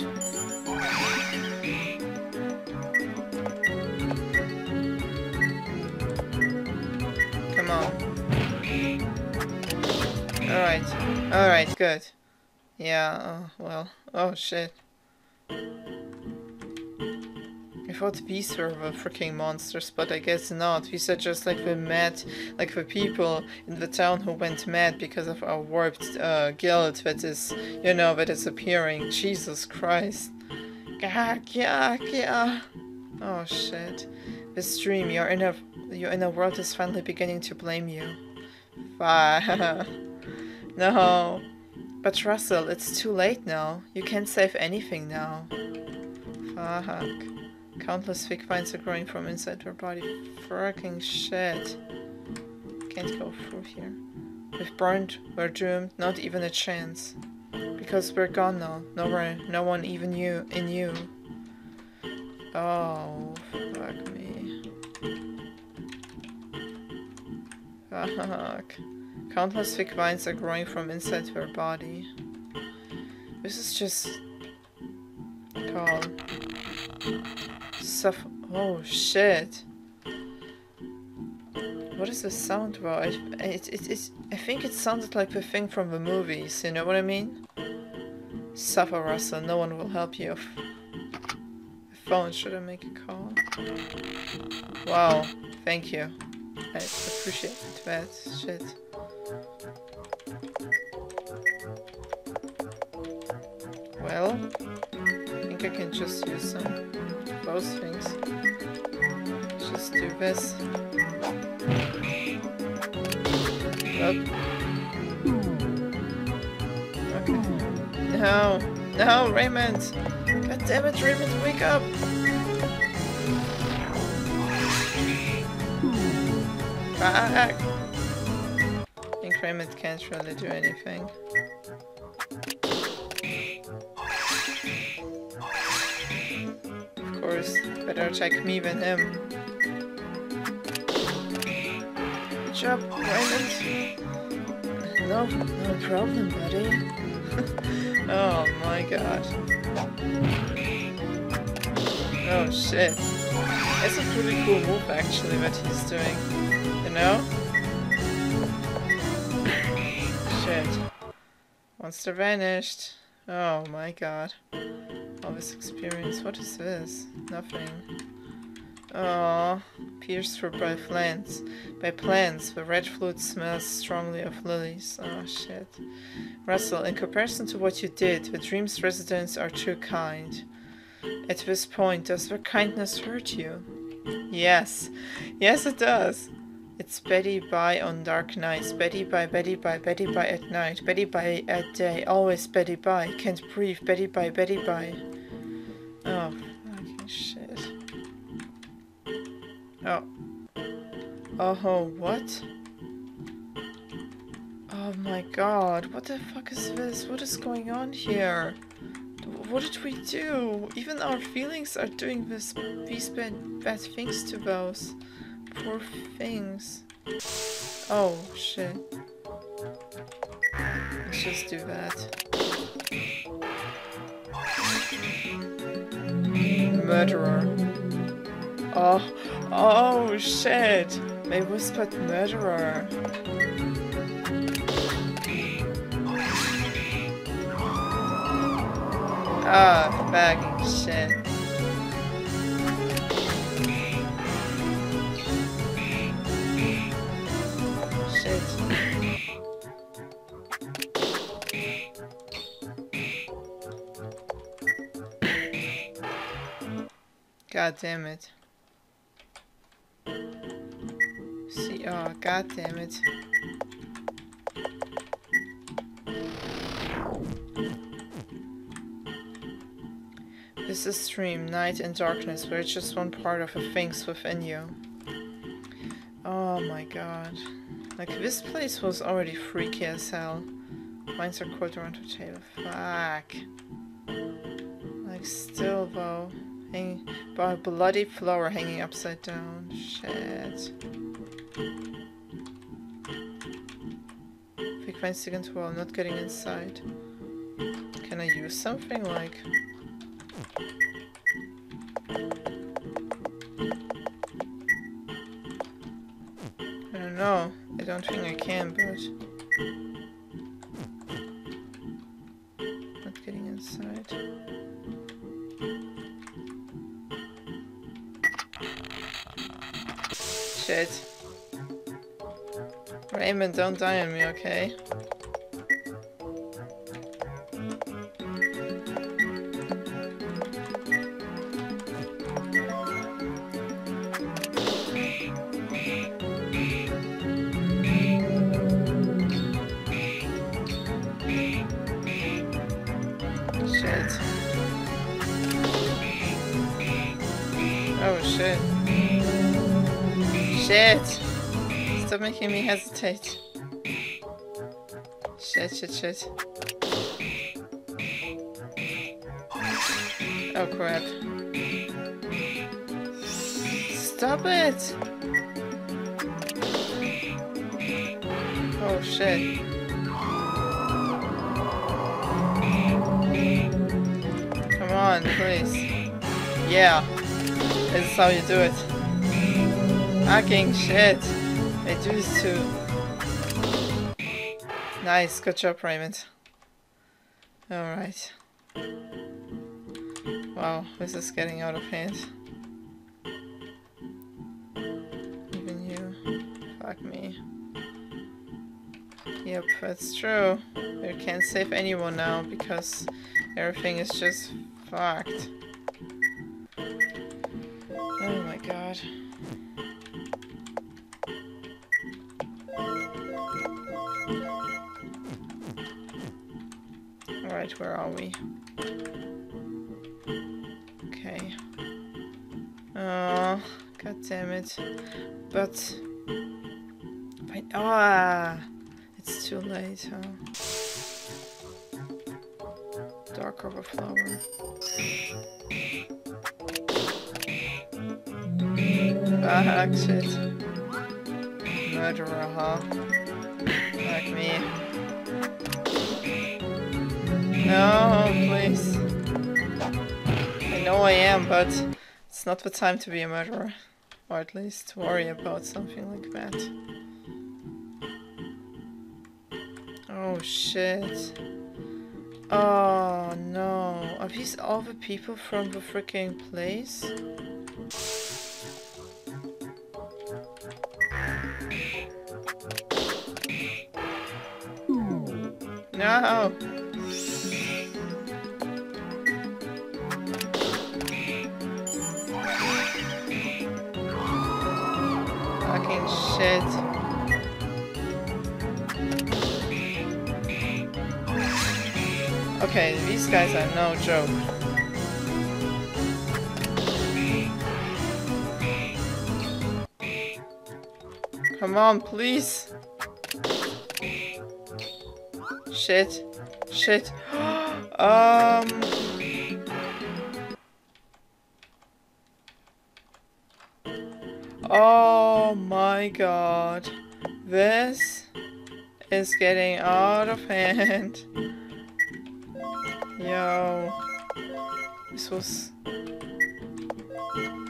Come on. Alright. Alright, good. Yeah, oh, well. Oh, shit. I thought these were the freaking monsters, but I guess not. These are just like the mad, like the people in the town who went mad because of our warped guild that is, you know, that is appearing. Jesus Christ. Oh shit. This dream, your inner world is finally beginning to blame you. No. But Russell, it's too late now. You can't save anything now. Fuck. Countless thick vines are growing from inside her body. Fucking shit. Can't go through here. We've burned, we're doomed, not even a chance. Because we're gone now. No one even in you. Oh, fuck me. Fuck. Countless thick vines are growing from inside her body. This is just... calm. Oh shit! What is the sound about? I think it sounded like the thing from the movies. You know what I mean? Suffer, Russell. No one will help you. The phone. Should I make a call? Wow. Thank you. I appreciate that shit. Well, I think I can just use some. Those things. Just do this. Up. Okay. No! No, Raymond! God damn it, Raymond, wake up! Fuck! I think Raymond can't really do anything. Better attack me than him. Good job, Raymond. No problem, buddy. Oh my god. Oh shit. It's a pretty cool move actually that he's doing. You know? Shit. Monster vanished. Oh my god. All this experience. What is this? Nothing. Oh, pierced through by plants. By plants, the red fluid smells strongly of lilies. Oh shit. Russell, in comparison to what you did, the dream's residents are too kind. At this point, does their kindness hurt you? Yes. Yes, it does. It's Betty Bye on dark nights. Betty Bye, Betty Bye, Betty Bye at night. Betty Bye at day. Always Betty Bye. Can't breathe. Betty Bye, Betty Bye. Oh, fucking shit. Oh. Oh, what? Oh my god, what the fuck is this? What is going on here? What did we do? Even our feelings are doing these bad things to those poor things. Oh shit. Let's just do that. Murderer. Oh shit. They whispered murderer. Ah, fucking shit. Shit. God damn it. See, oh, god damn it. This is stream, night and darkness, where it's just one part of the things within you. Oh my god. Like, this place was already freaky as hell. Mines are caught around the table. Fuck. Like, still though. Hanging by a bloody flower hanging upside down. Shit. Big vine sticking to wall, not getting inside. Can I use something like... I don't know. I don't think I can, but... Not getting inside. Shit. Raymond, don't die on me, okay? Shit. Shit! Stop making me hesitate. Shit. Oh crap. Stop it! Oh shit. Come on, please. Yeah. This is how you do it. Fucking shit. I do this too. Nice, good job, Raymond. Alright. Wow, this is getting out of hand. Even you. Fuck me. Yep, that's true. You can't save anyone now because everything is just fucked. Oh my god. Alright, where are we? Okay. Oh, god damn it. But... it's too late, huh? Dark overflower. Fuck, shit. Murderer, huh? Like me. No, please. I know I am, but it's not the time to be a murderer. Or at least worry about something like that. Oh shit. Oh no. Are these all the people from the freaking place? No! Fucking shit. Okay, these guys are no joke. Come on, please. Shit. Shit. Oh my god. This is getting out of hand. Yo.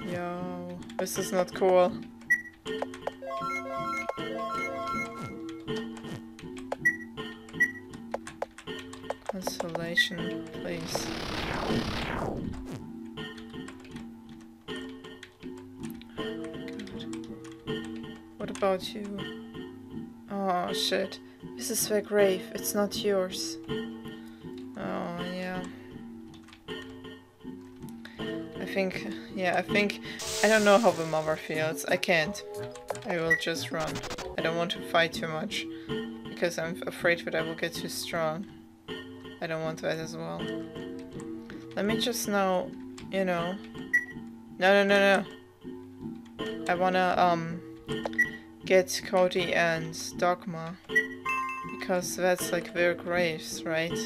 Yo. This is not cool. Consolation, please. What about you? Oh shit. This is their grave, it's not yours. Oh yeah. I don't know how the mother feels. I can't. I will just run. I don't want to fight too much. Because I'm afraid that I will get too strong. I don't want that as well. Let me just now, you know. No. I wanna, get Cody and Dogma. Because that's like their graves, right?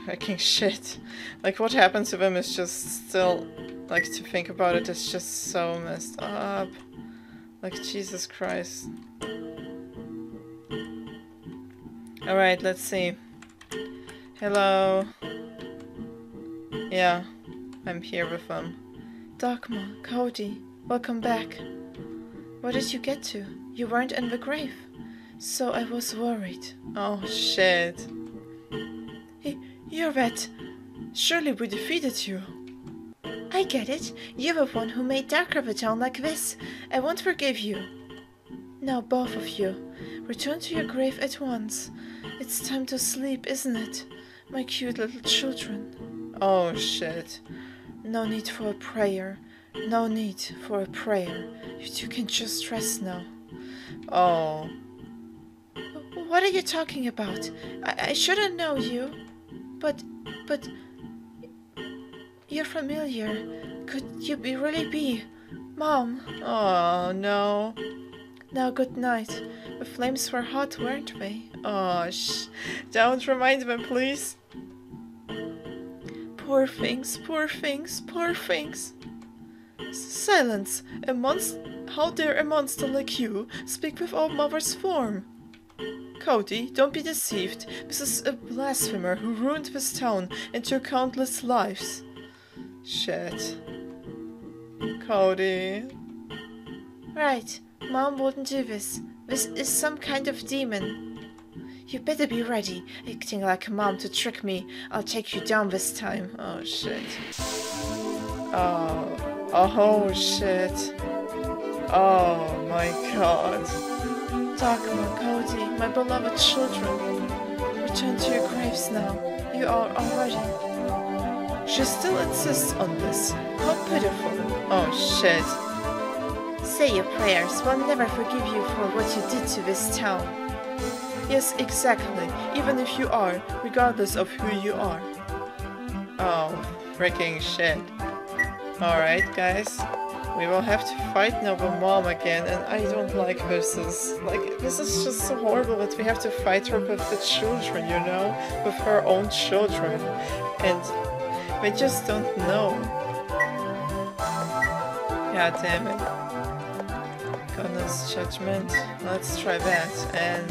Fucking shit. Like what happens to them is just still, like to think about it, it's just so messed up. Like Jesus Christ. Alright, let's see. Hello. Yeah, I'm here with them. Dogma, Cody, welcome back. What did you get to? You weren't in the grave. So I was worried. Oh shit. Hey, you're right. Surely we defeated you. I get it. You're the one who made Darker the town like this. I won't forgive you. Now both of you, return to your grave at once. It's time to sleep, isn't it? My cute little children. Oh shit. No need for a prayer. No need for a prayer. You two can just rest now. Oh. What are you talking about? I shouldn't know you. But... You're familiar. Could you really be... Mom? Oh, no. Now, good night. The flames were hot, weren't they? Oh, don't remind them, please. Poor things, poor things, poor things. Silence! How dare a monster like you speak with our mother's form? Cody, don't be deceived. This is a blasphemer who ruined this town and took countless lives. Shit. Cody. Right. Mom wouldn't do this. This is some kind of demon. You better be ready. Acting like a mom to trick me. I'll take you down this time. Oh shit. Oh shit. Oh my god. Dogma, Cody, my beloved children. Return to your graves now. You are already. She still insists on this. How pitiful. Oh shit. Say your prayers. We'll never forgive you for what you did to this town. Yes, exactly. Even if you are, regardless of who you are. Oh, freaking shit. Alright, guys. We will have to fight now with Mom again, and I don't like this. This is just so horrible that we have to fight her with the children, you know? With her own children. And we just don't know. God damn it. God's judgment. Let's try that. And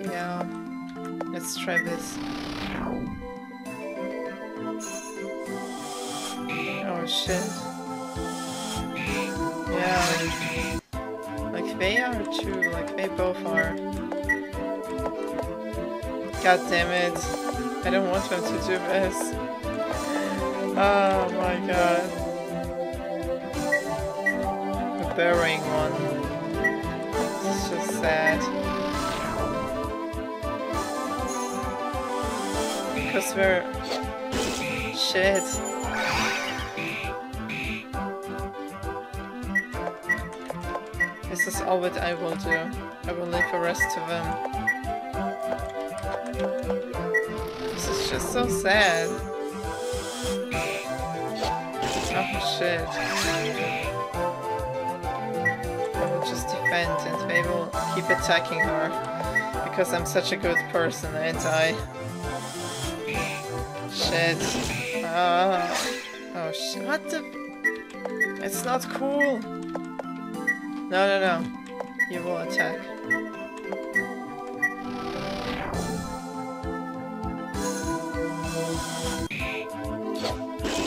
yeah, let's try this. Oh shit. Yeah. Like they are too. Like they both are. God damn it. I don't want them to do this. Oh my god. The burying one. It's just sad. Because we're... Shit. This is all that I will do. I will leave the rest to them. This is just so sad. Oh shit. I will just defend and they will keep attacking her. Because I'm such a good person, ain't I? Shit. Oh shit. What the? It's not cool. No. You will attack.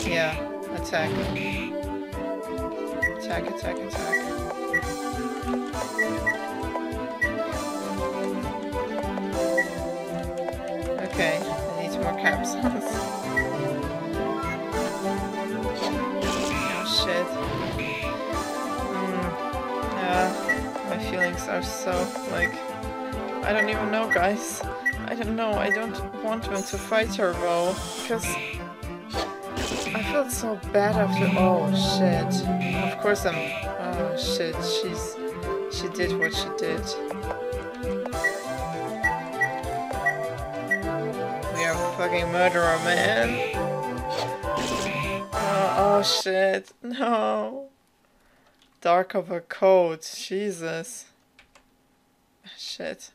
Yeah, attack. Attack. Okay, I need more capsules. Oh shit. My feelings are so, like... I don't even know, guys. I don't know, I don't want them to fight her though, because... I felt so bad after... Oh shit. Of course I'm... Oh shit, she did what she did. We are fucking murderer, man. Oh shit, no. Dark of a coat, Jesus. Shit.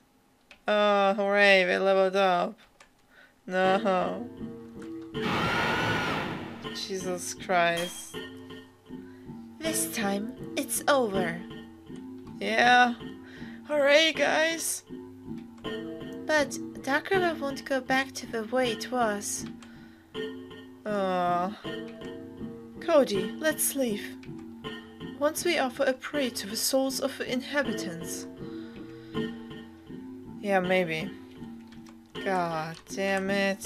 Oh, hooray, we leveled up. No. Jesus Christ. This time, it's over. Yeah. Hooray, guys. But Dark River won't go back to the way it was. Cody, let's leave. Once we offer a prey to the souls of the inhabitants. Yeah, maybe. God damn it.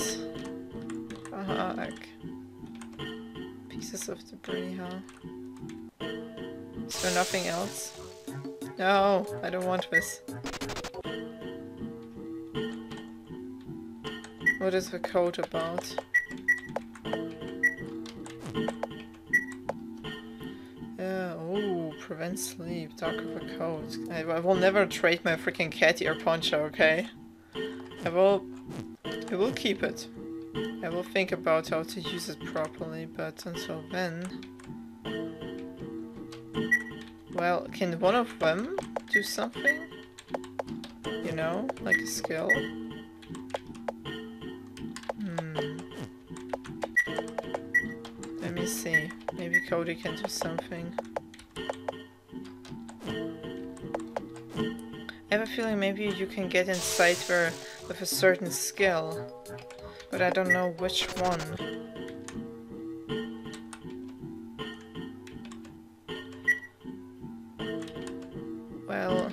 Fuck. Pieces of debris, huh? Is there nothing else? No, I don't want this. What is the code about? Oh, prevent sleep, dark of a coat. I will never trade my freaking cat ear poncho, okay? I will keep it. I will think about how to use it properly, but until then... Well, can one of them do something? You know, like a skill? Let me see. Maybe Cody can do something. I have a feeling maybe you can get inside there with a certain skill. But I don't know which one. Well,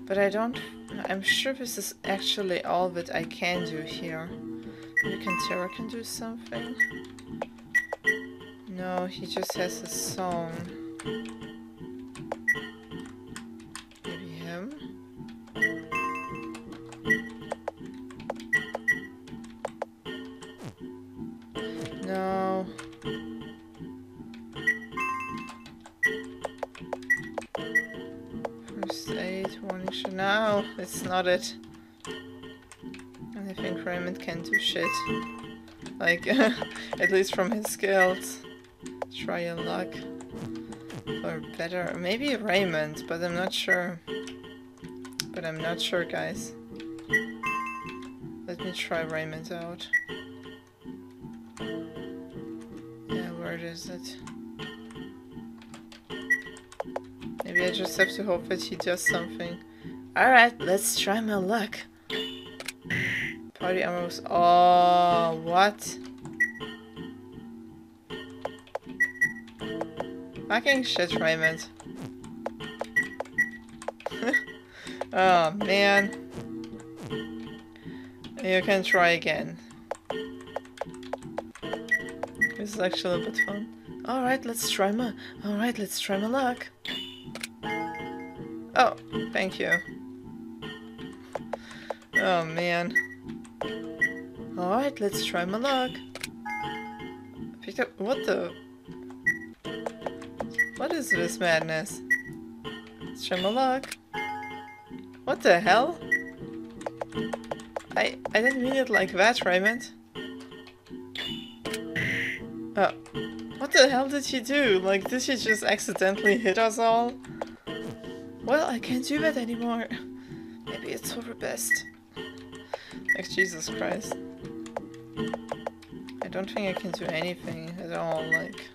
but I'm sure this is actually all that I can do here. Maybe Kantera can do something? No, he just has a song. Maybe him? No. First aid, warning shot. No, it's not it. And I think Raymond can do shit. Like, at least from his skills. Try your luck. Or better, maybe Raymond, but I'm not sure. But I'm not sure, guys. Let me try Raymond out. Yeah, where is it? Maybe I just have to hope that he does something. Alright, let's try my luck. Party armor was... Oh, what? Fucking shit, Raymond. Oh, man. You can try again. This is actually a bit fun. Alright, let's try my luck. Oh, thank you. Oh, man. Alright, let's try my luck. Picked up... What the... What is this madness? Let's try my luck. What the hell? I didn't mean it like that, Raymond. Oh. What the hell did she do? Like, did she just accidentally hit us all? Well, I can't do that anymore. it's for the best. Like, Jesus Christ. I don't think I can do anything at all, like...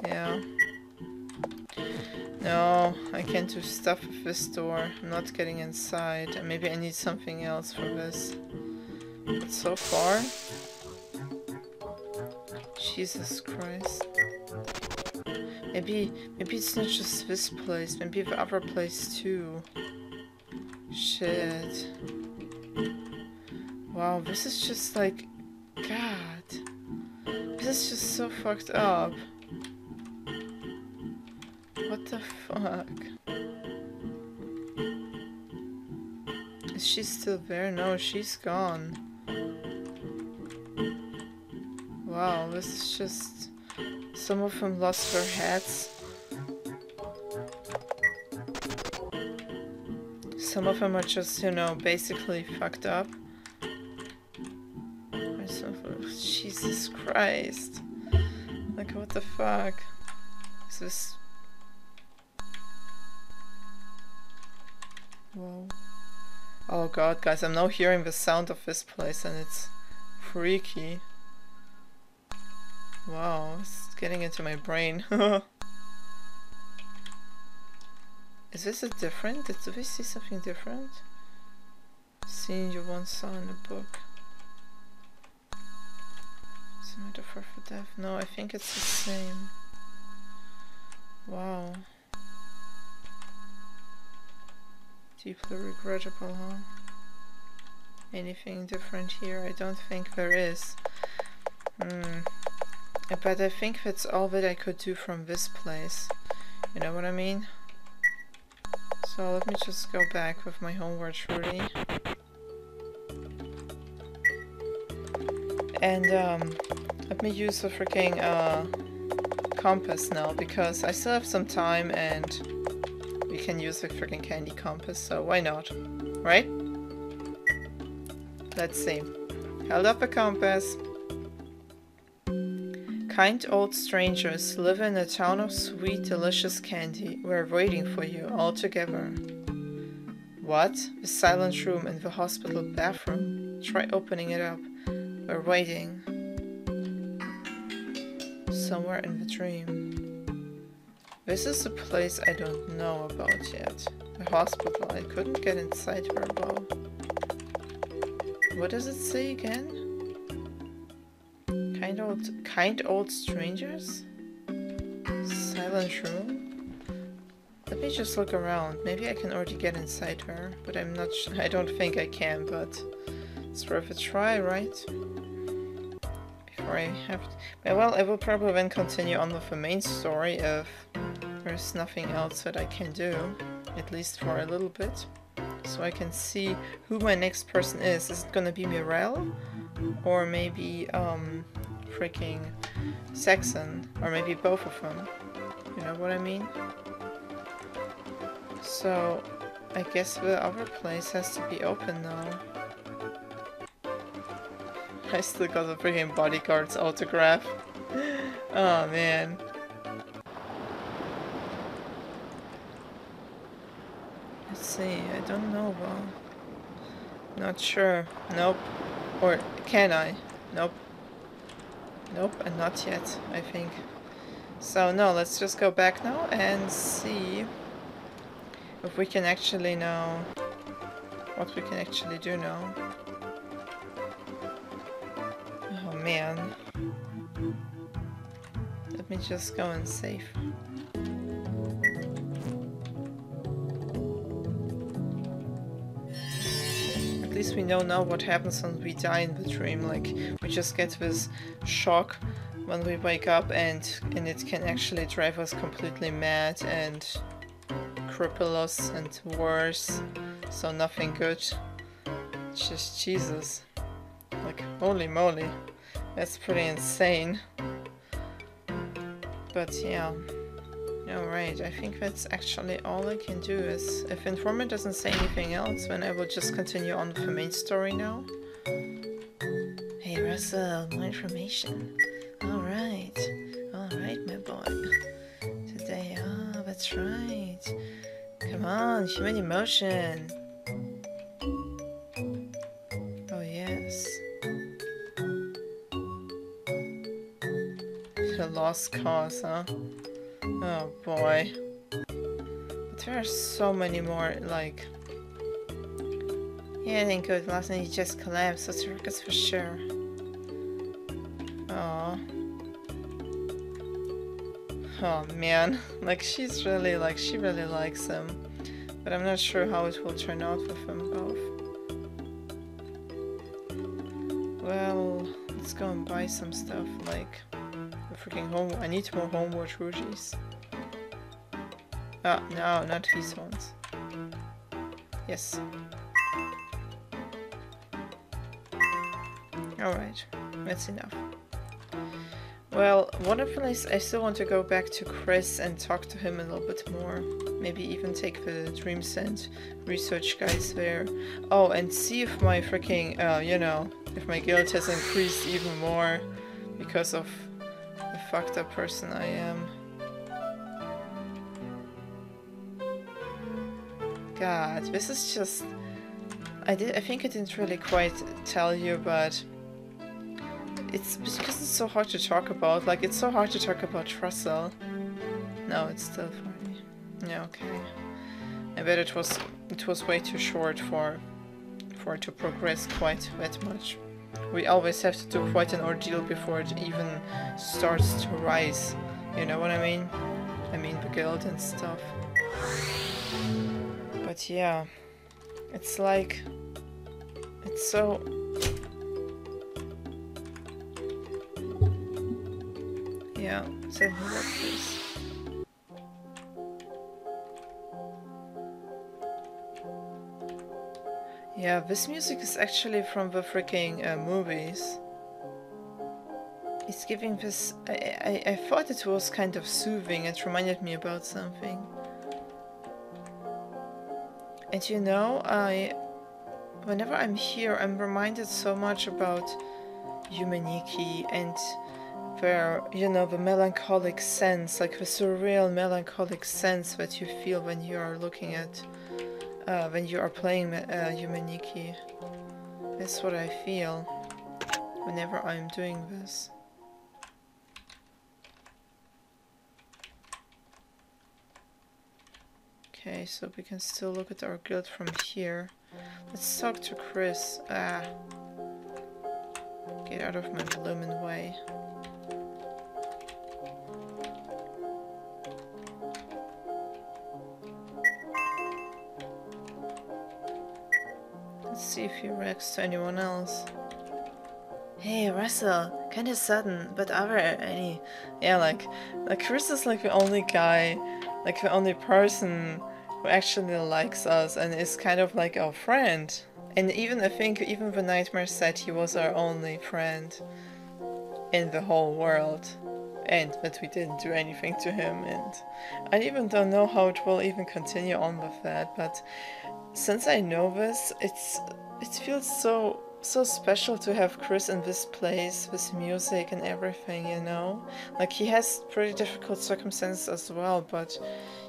Yeah. No, I can't do stuff with this door. I'm not getting inside. And maybe I need something else for this. But so far... Jesus Christ. Maybe it's not just this place. Maybe the other place too. Shit. Wow, this is just like... God. This is just so fucked up. What the fuck? Is she still there? No, she's gone. Wow, this is just... Some of them lost their heads. Some of them are just, you know, basically fucked up. Jesus Christ. Like, what the fuck? Is this... Whoa. Oh god, guys, I'm now hearing the sound of this place and it's freaky. Wow, it's getting into my brain. Is this a different? Did we see something different? Scene you once saw in a book. Is it metaphor for death? No, I think it's the same. Wow. Deeply regrettable, huh? Anything different here? I don't think there is. But I think that's all that I could do from this place. You know what I mean? So let me just go back with my homeward truly. And let me use the freaking compass now, because I still have some time and we can use the freaking candy compass, so why not? Right? Let's see. Held up the compass. Kind old strangers live in a town of sweet, delicious candy. We're waiting for you all together. What? The silent room in the hospital bathroom. Try opening it up. We're waiting. Somewhere in the dream. This is a place I don't know about yet. The hospital. I couldn't get inside her though. What does it say again? Kind old strangers? Silent room? Let me just look around. Maybe I can already get inside her, but I'm not sure. I don't think I can, but it's worth a try, right? Before I have to... Well, I will probably then continue on with the main story if there's nothing else that I can do, at least for a little bit. So I can see who my next person is. Is it gonna be Mirelle? Or maybe, freaking Saxon, or maybe both of them. You know what I mean? So, I guess the other place has to be open now. I still got the freaking bodyguard's autograph. Oh man. Let's see, I don't know though. Not sure. Nope. Or can I? Nope. Nope, and not yet, I think. So no, let's just go back now and see if we can actually know what we can actually do now. Oh man. Let me just go and save. At least we know now what happens when we die in the dream. Like, we just get this shock when we wake up and it can actually drive us completely mad and cripple us and worse. So nothing good. Just Jesus. Like, holy moly. That's pretty insane. But yeah. Alright, I think that's actually all I can do. Is if Informant doesn't say anything else, then I will just continue on with the main story now. Hey Russell, more information. Alright, my boy. Today, that's that's right. Come on, human emotion. Oh, yes. The lost cause, huh? Oh boy. But there are so many more, like... Yeah, I think good. Last night he just collapsed, so circus for sure. Oh. Oh man. Like she's really, like, she really likes him. But I'm not sure how it will turn out with them both. Well, let's go and buy some stuff, like... freaking home. I need more homeward Rujis. Ah, no, not these ones. Yes. Alright, that's enough. Well, one place I still want to go back to Chris and talk to him a little bit more. Maybe even take the Dream Scent research guys there. Oh, and see if my freaking, you know, if my guild has increased even more because of the fucked up person I am. God, this is just... I think I didn't really quite tell you, but... It's because it's so hard to talk about. Like, it's so hard to talk about Russell. No, it's still funny. Yeah, okay. I bet it was way too short for it to progress quite that much. We always have to do quite an ordeal before it even starts to rise. You know what I mean? I mean the guild and stuff. But yeah, it's like... It's so... Yeah, send me that please. Yeah, this music is actually from the freaking movies. It's giving this... I thought it was kind of soothing. It reminded me about something. And you know, whenever I'm here, I'm reminded so much about Yumeniki and their, you know, the melancholic sense, like the surreal melancholic sense that you feel when you are looking at, when you are playing Yumeniki. That's what I feel whenever I'm doing this. Okay, so we can still look at our guild from here. Let's talk to Chris. Ah. Get out of my bloomin' way. Let's see if he reacts to anyone else. Hey, Russell, kinda sudden, but are there any... Yeah, like Chris is like the only guy, like the only person who actually likes us and is kind of like our friend. And even, I think, even the Nightmare said he was our only friend in the whole world. And that we didn't do anything to him, and I even don't know how it will even continue on with that, but since I know this, it feels so special to have Chris in this place, with music and everything, you know? Like, he has pretty difficult circumstances as well, but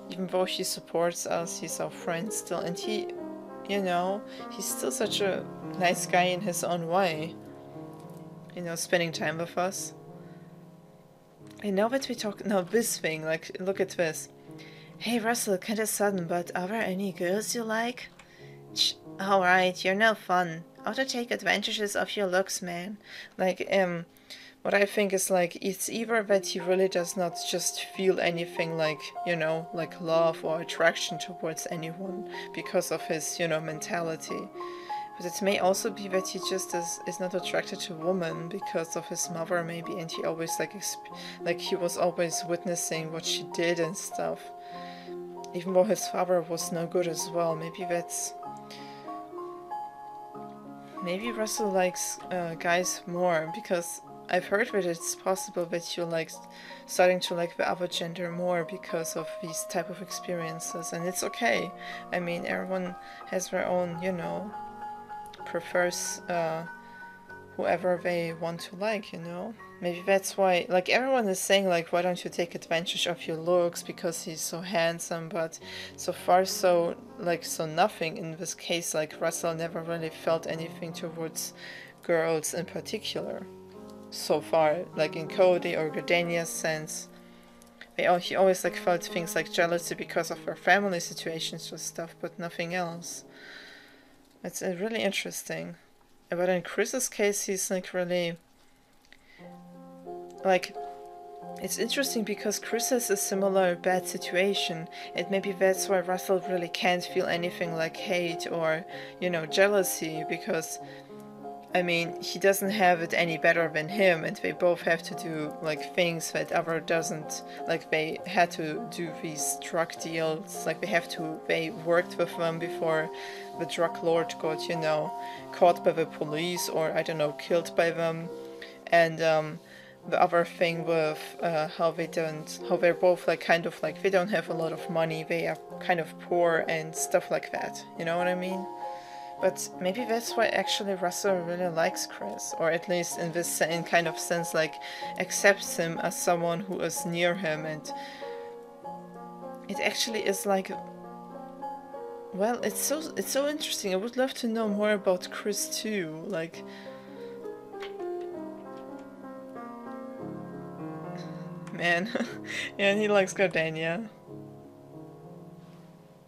even though he supports us, he's our friend still, and he, you know, he's still such a nice guy in his own way. You know, spending time with us. I know that we talk... No, this thing, like, look at this. Hey Russell, kinda sudden, but are there any girls you like? Alright, you're no fun. How to take advantages of your looks, man. Like, what I think is, like, it's either that he really does not just feel anything like, you know, like love or attraction towards anyone because of his, you know, mentality. But it may also be that he just is not attracted to women because of his mother, maybe, and he always, like he was always witnessing what she did and stuff. Even though his father was no good as well. Maybe that's... Maybe Russell likes guys more, because I've heard that it's possible that you're like starting to like the other gender more because of these type of experiences, and it's okay. I mean, everyone has their own, you know, prefers whoever they want to like, you know. Maybe that's why, like, everyone is saying, like, why don't you take advantage of your looks because he's so handsome, but so far, so, like, so nothing in this case. Like, Russell never really felt anything towards girls in particular so far, like in Cody or Gardenia's sense. He always, like, felt things like jealousy because of her family situations or stuff, but nothing else. It's really interesting. But in Chris's case, he's, like, really, like, it's interesting because Chris has a similar bad situation, and maybe that's why Russell really can't feel anything like hate or, you know, jealousy, because, I mean, he doesn't have it any better than him, and they both have to do, like, things that other doesn't. Like, they had to do these drug deals, like, they worked with them before the drug lord got, you know, caught by the police or, I don't know, killed by them. And, the other thing with how they're both, like, kind of, like, they don't have a lot of money, they are kind of poor and stuff like that, you know what I mean? But maybe that's why actually Russell really likes Chris, or at least in this kind of sense, like, accepts him as someone who is near him, and it actually is like, well, it's so interesting. I would love to know more about Chris too, like. Man. Yeah, and he likes Gardenia.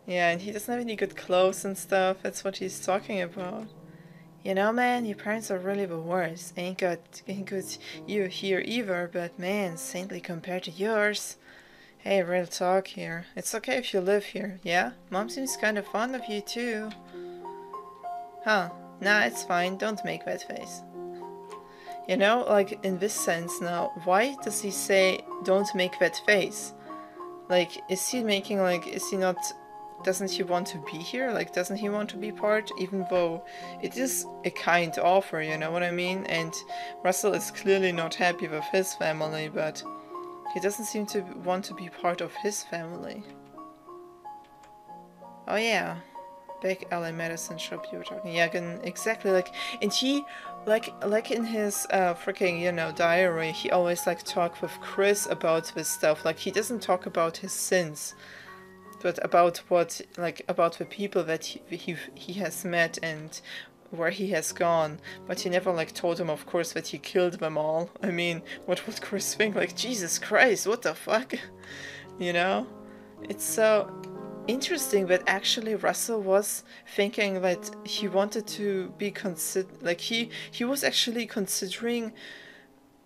Yeah, and he doesn't have any good clothes and stuff. That's what he's talking about. You know, man, your parents are really the worst. Ain't good you here either, but man, saintly compared to yours. Hey, real talk here. It's okay if you live here, yeah? Mom seems kind of fond of you too. Huh. Nah, it's fine. Don't make that face. You know, like, in this sense now, why does he say, don't make that face? Like, is he making, like, is he not, doesn't he want to be here? Like, doesn't he want to be part? Even though it is a kind offer, you know what I mean? And Russell is clearly not happy with his family, but he doesn't seem to want to be part of his family. Oh yeah. Back alley medicine shop you were talking. Yeah, exactly, like, and he, like in his freaking, you know, diary, he always, like, talk with Chris about this stuff. Like, he doesn't talk about his sins, but about what, like, about the people that he has met and where he has gone. But he never, like, told him, of course, that he killed them all. I mean, what would Chris think? Like, Jesus Christ, what the fuck? You know? It's so interesting that actually Russell was thinking that he wanted to be like, he was actually considering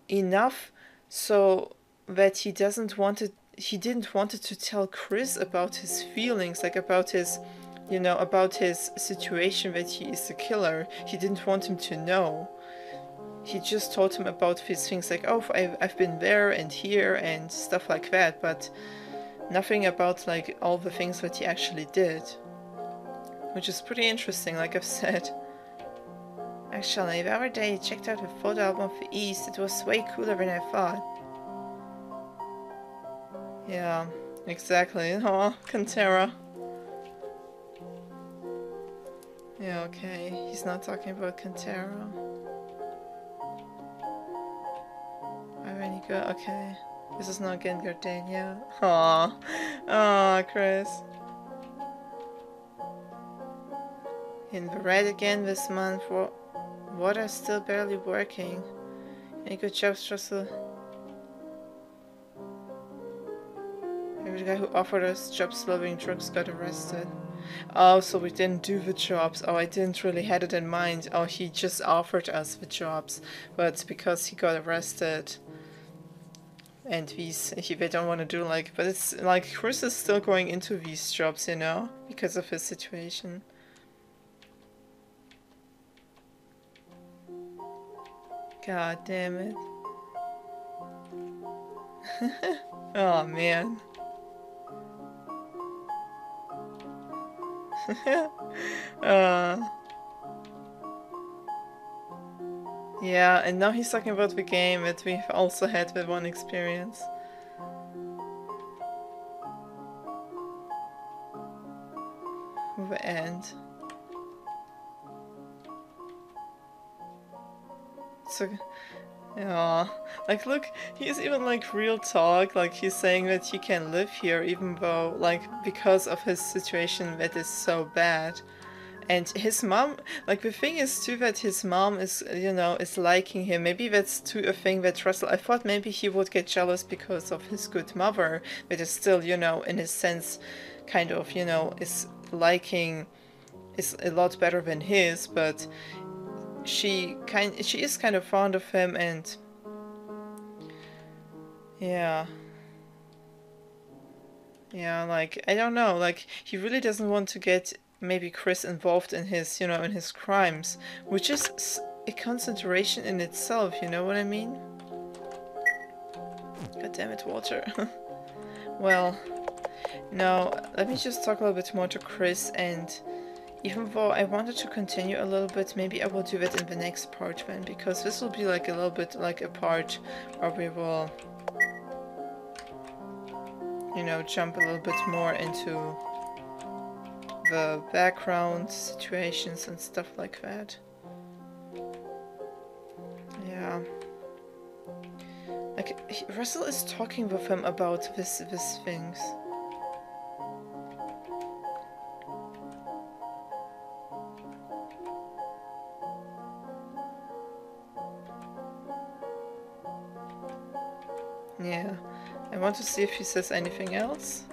enough so that he didn't want to tell Chris about his feelings, like, about his, you know, about his situation, that he is a killer. He didn't want him to know. He just told him about his things, like, oh, I've been there and here and stuff like that, but nothing about, like, all the things that he actually did. Which is pretty interesting, like I've said. Actually, the other day I checked out a photo album of the East. It was way cooler than I thought. Yeah, exactly. Oh, Cantera. Yeah, okay. He's not talking about Cantera. Already go. Okay. This is not getting Gardenia. Aww. Aw, Chris. In the red again this month. Water's still barely working. Any good jobs, Russell? Maybe the guy who offered us jobs loving drugs got arrested. Oh, so we didn't do the jobs. Oh, I didn't really had it in mind. Oh, he just offered us the jobs. But because he got arrested. And they don't want to do, like, but it's like Chris is still going into these jobs, you know, because of his situation. God damn it. Oh man. Yeah, and now he's talking about the game that we've also had with one experience. The end. Yeah, like look, he's even like real talk, like he's saying that he can live here even though like because of his situation that is so bad. And his mom, like the thing is too that his mom is, you know, is liking him. Maybe that's too a thing that Russell, I thought maybe he would get jealous because of his good mother, but is still, you know, in his sense, kind of, you know, is liking, is a lot better than his, but she is kind of fond of him and yeah. Yeah, like, I don't know, like, he really doesn't want to get maybe Chris involved in his, you know, in his crimes, which is a consideration in itself, you know what I mean? God damn it, Walter. Well, now, let me just talk a little bit more to Chris, and even though I wanted to continue a little bit, maybe I will do it in the next part then, because this will be like a little bit like a part where we will, you know, jump a little bit more into the background situations and stuff like that. Yeah. Like, Russell is talking with him about this things. Yeah. I want to see if he says anything else.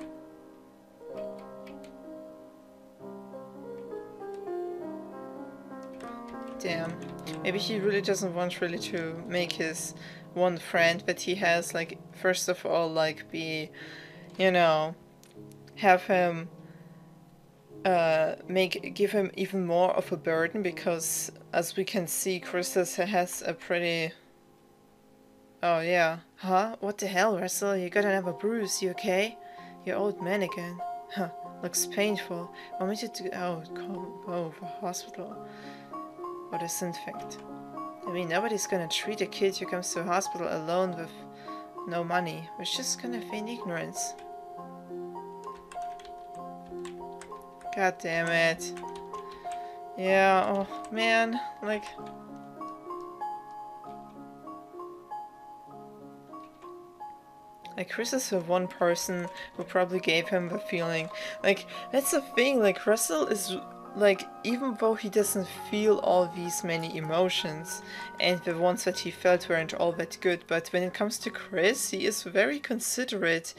Damn. Maybe he really doesn't want really to make his one friend that he has, like, first of all, like, be, you know, have him, give him even more of a burden, because, as we can see, Chris has a pretty... Oh, yeah. Huh? What the hell, Russell? You got another bruise, you okay? You're old man again. Huh. Looks painful. Want me to do... Oh, go for hospital. Or disinfect. I mean, nobody's gonna treat a kid who comes to a hospital alone with no money. We're just gonna feign ignorance. God damn it. Yeah, oh man, like... Like, Chris is the one person who probably gave him the feeling. Like, that's the thing, like, Russell is... Like, even though he doesn't feel all these many emotions, and the ones that he felt weren't all that good, but when it comes to Chris, he is very considerate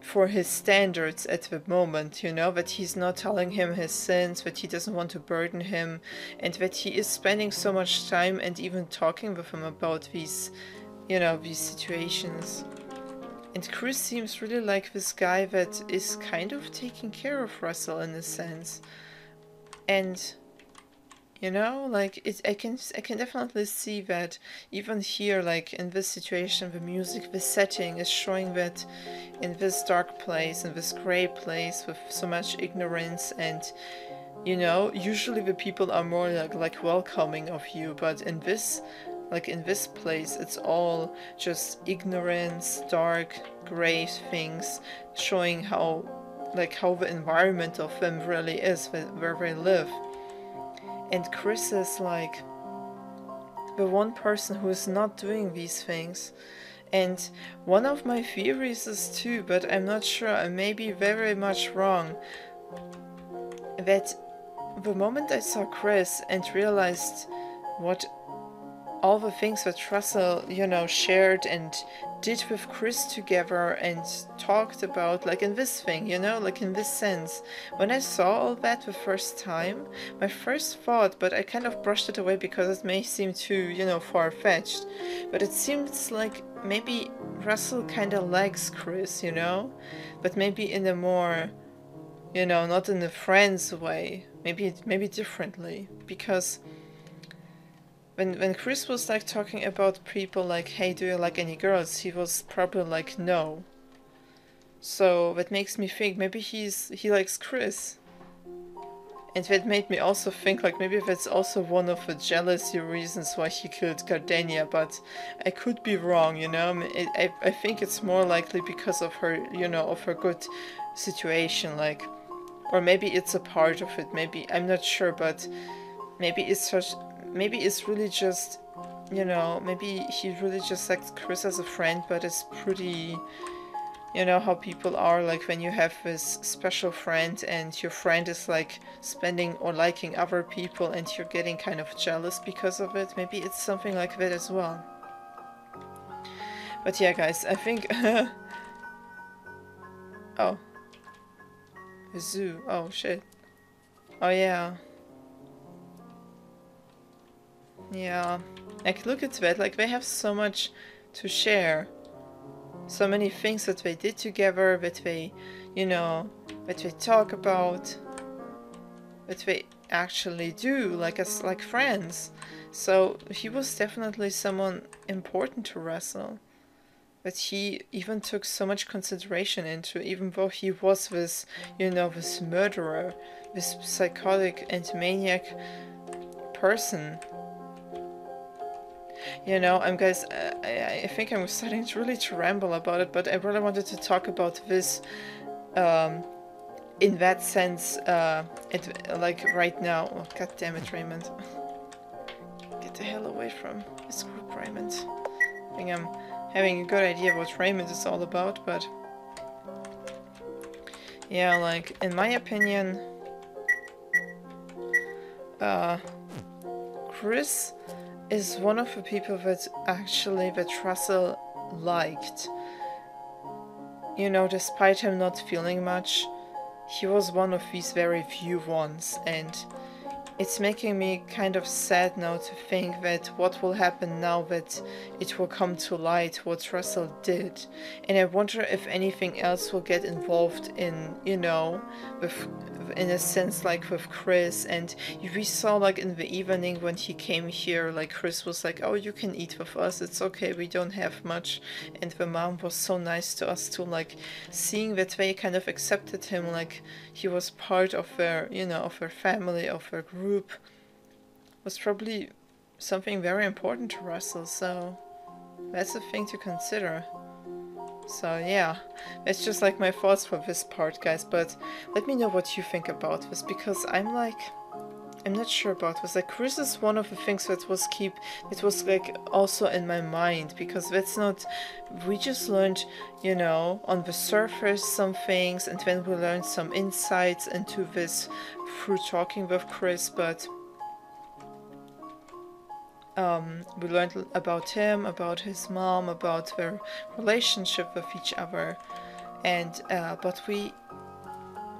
for his standards at the moment, you know, that he's not telling him his sins, that he doesn't want to burden him, and that he is spending so much time and even talking with him about these, you know, these situations. And Chris seems really like this guy that is kind of taking care of Russell in a sense. And, you know, like, I can definitely see that even here, like, in this situation, the music, the setting is showing that in this dark place, in this grey place with so much ignorance and, you know, usually the people are more like welcoming of you, but in this, like, in this place, it's all just ignorance, dark, grey things, showing how the environment of them really is, where they live. And Chris is like the one person who is not doing these things. And one of my theories is too, but I'm not sure, I may be very much wrong, that the moment I saw Chris and realized what all the things that Russell, you know, shared and did with Chris together and talked about, like in this thing, you know, like in this sense. When I saw all that the first time, my first thought, but I kind of brushed it away because it may seem too, you know, far-fetched, but it seems like maybe Russell kind of likes Chris, you know, but maybe in a more, you know, not in a friend's way, maybe differently, because when Chris was like talking about people like, hey, do you like any girls? He was probably like, no. So that makes me think maybe he likes Chris. And that made me also think like maybe that's also one of the jealousy reasons why he killed Gardenia, but I could be wrong, you know? I think it's more likely because of her, you know, of her good situation, like, or maybe it's a part of it, maybe, I'm not sure, but maybe it's really just you know, maybe he really just likes Chris as a friend, but it's pretty, you know how people are, like when you have this special friend and your friend is like spending or liking other people and you're getting kind of jealous because of it. Maybe it's something like that as well. But yeah, guys, I think... Oh. A zoo. Oh, shit. Oh, yeah. Yeah. Like, look at that. Like, they have so much to share. So many things that they did together, that they, you know, that they talk about, that they actually do, like as like friends. So he was definitely someone important to Russell. That he even took so much consideration into, even though he was this, you know, this murderer, this psychotic and maniac person. You know, guys, I think I'm starting to really to ramble about it, but I really wanted to talk about this in that sense, like right now. Oh, God damn it, Raymond. Get the hell away from this group, Raymond. I think I'm having a good idea what Raymond is all about, but yeah, like, in my opinion, Chris is one of the people that Russell liked. You know, despite him not feeling much, he was one of these very few ones, and it's making me kind of sad now to think that what will happen now that it will come to light what Russell did. And I wonder if anything else will get involved in, you know, with, in a sense, like with Chris. And we saw, like, in the evening when he came here, like, Chris was like, oh, you can eat with us, it's okay, we don't have much. And the mom was so nice to us too, like, seeing that they kind of accepted him, like, he was part of their, you know, of their family, of their group, was probably something very important to Russell, so that's a thing to consider. So yeah, it's just like my thoughts for this part, guys, but let me know what you think about this, because I'm not sure about this. Like, Chris is one of the things that was like also in my mind, because that's not, we just learned, you know, on the surface some things, and then we learned some insights into this through talking with Chris, but we learned about him, about his mom, about their relationship with each other, and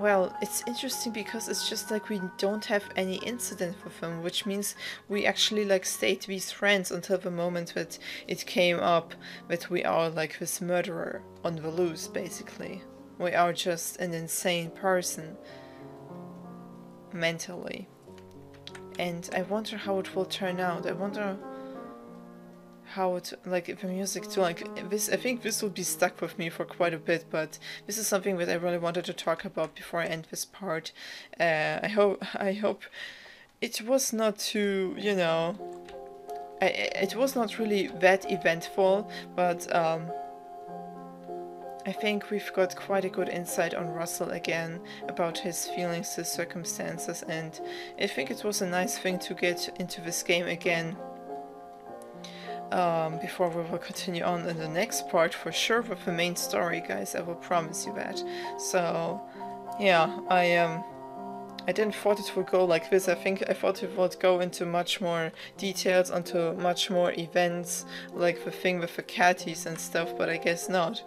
well, it's interesting because it's just like we don't have any incident with him, which means we actually like stayed these friends until the moment that it came up that we are like this murderer on the loose, basically. We are just an insane person mentally. And I wonder how it will turn out. I wonder how it, like, the music too, like, this, I think this will be stuck with me for quite a bit, but this is something that I really wanted to talk about before I end this part. I hope it was not too, you know, it was not really that eventful, but I think we've got quite a good insight on Russell again, about his feelings, his circumstances, and I think it was a nice thing to get into this game again. Before we will continue on in the next part, for sure, with the main story, guys, I will promise you that. So, yeah, I didn't thought it would go like this. I thought it would go into much more details, onto much more events, like the thing with the catties and stuff, but I guess not.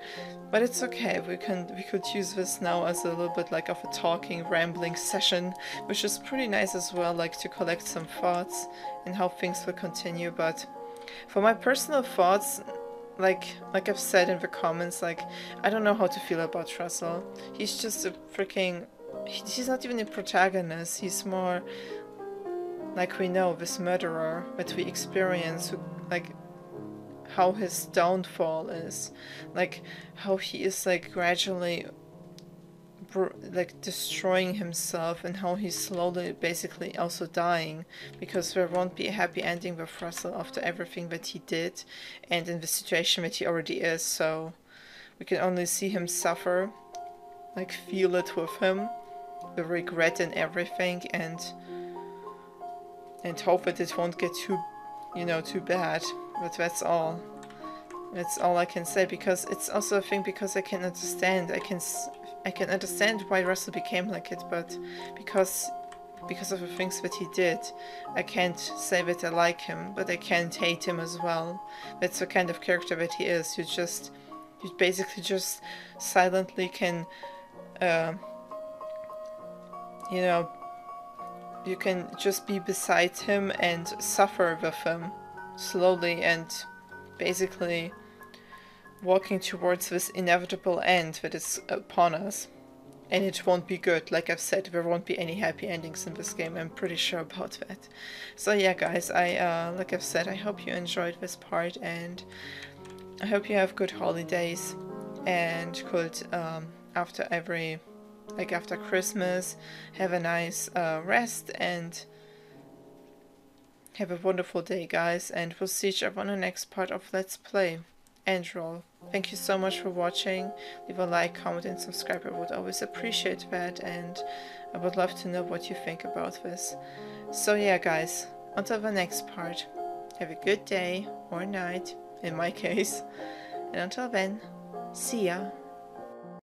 But it's okay, we could use this now as a little bit like of a talking, rambling session, which is pretty nice as well, like to collect some thoughts and how things will continue. But for my personal thoughts, like I've said in the comments, like, I don't know how to feel about Russell. He's just a freaking... He's not even a protagonist. He's more, like, we know, this murderer that we experience, who, like, how his downfall is. Like, how he is, like, gradually like destroying himself, and how he's slowly basically also dying, because there won't be a happy ending with Russell after everything that he did and in the situation that he already is. So we can only see him suffer, like feel it with him, the regret and everything, and hope that it won't get you know, too bad. But that's all. That's all I can say, because it's also a thing, because I can understand. I can understand why Russell became like it, but because of the things that he did, I can't say that I like him, but I can't hate him as well. That's the kind of character that he is. You basically just silently can, you know, you can just be beside him and suffer with him slowly, and basically walking towards this inevitable end that is upon us. And it won't be good, like I've said, there won't be any happy endings in this game, I'm pretty sure about that. So yeah guys, like I've said, I hope you enjoyed this part, and I hope you have good holidays, and could, after Christmas, have a nice rest, and have a wonderful day guys, and we'll see each other on the next part of Let's Play and Roll. Thank you so much for watching. Leave a like, comment and subscribe. I would always appreciate that, and I would love to know what you think about this. So yeah guys, until the next part, have a good day or night in my case, and until then, see ya.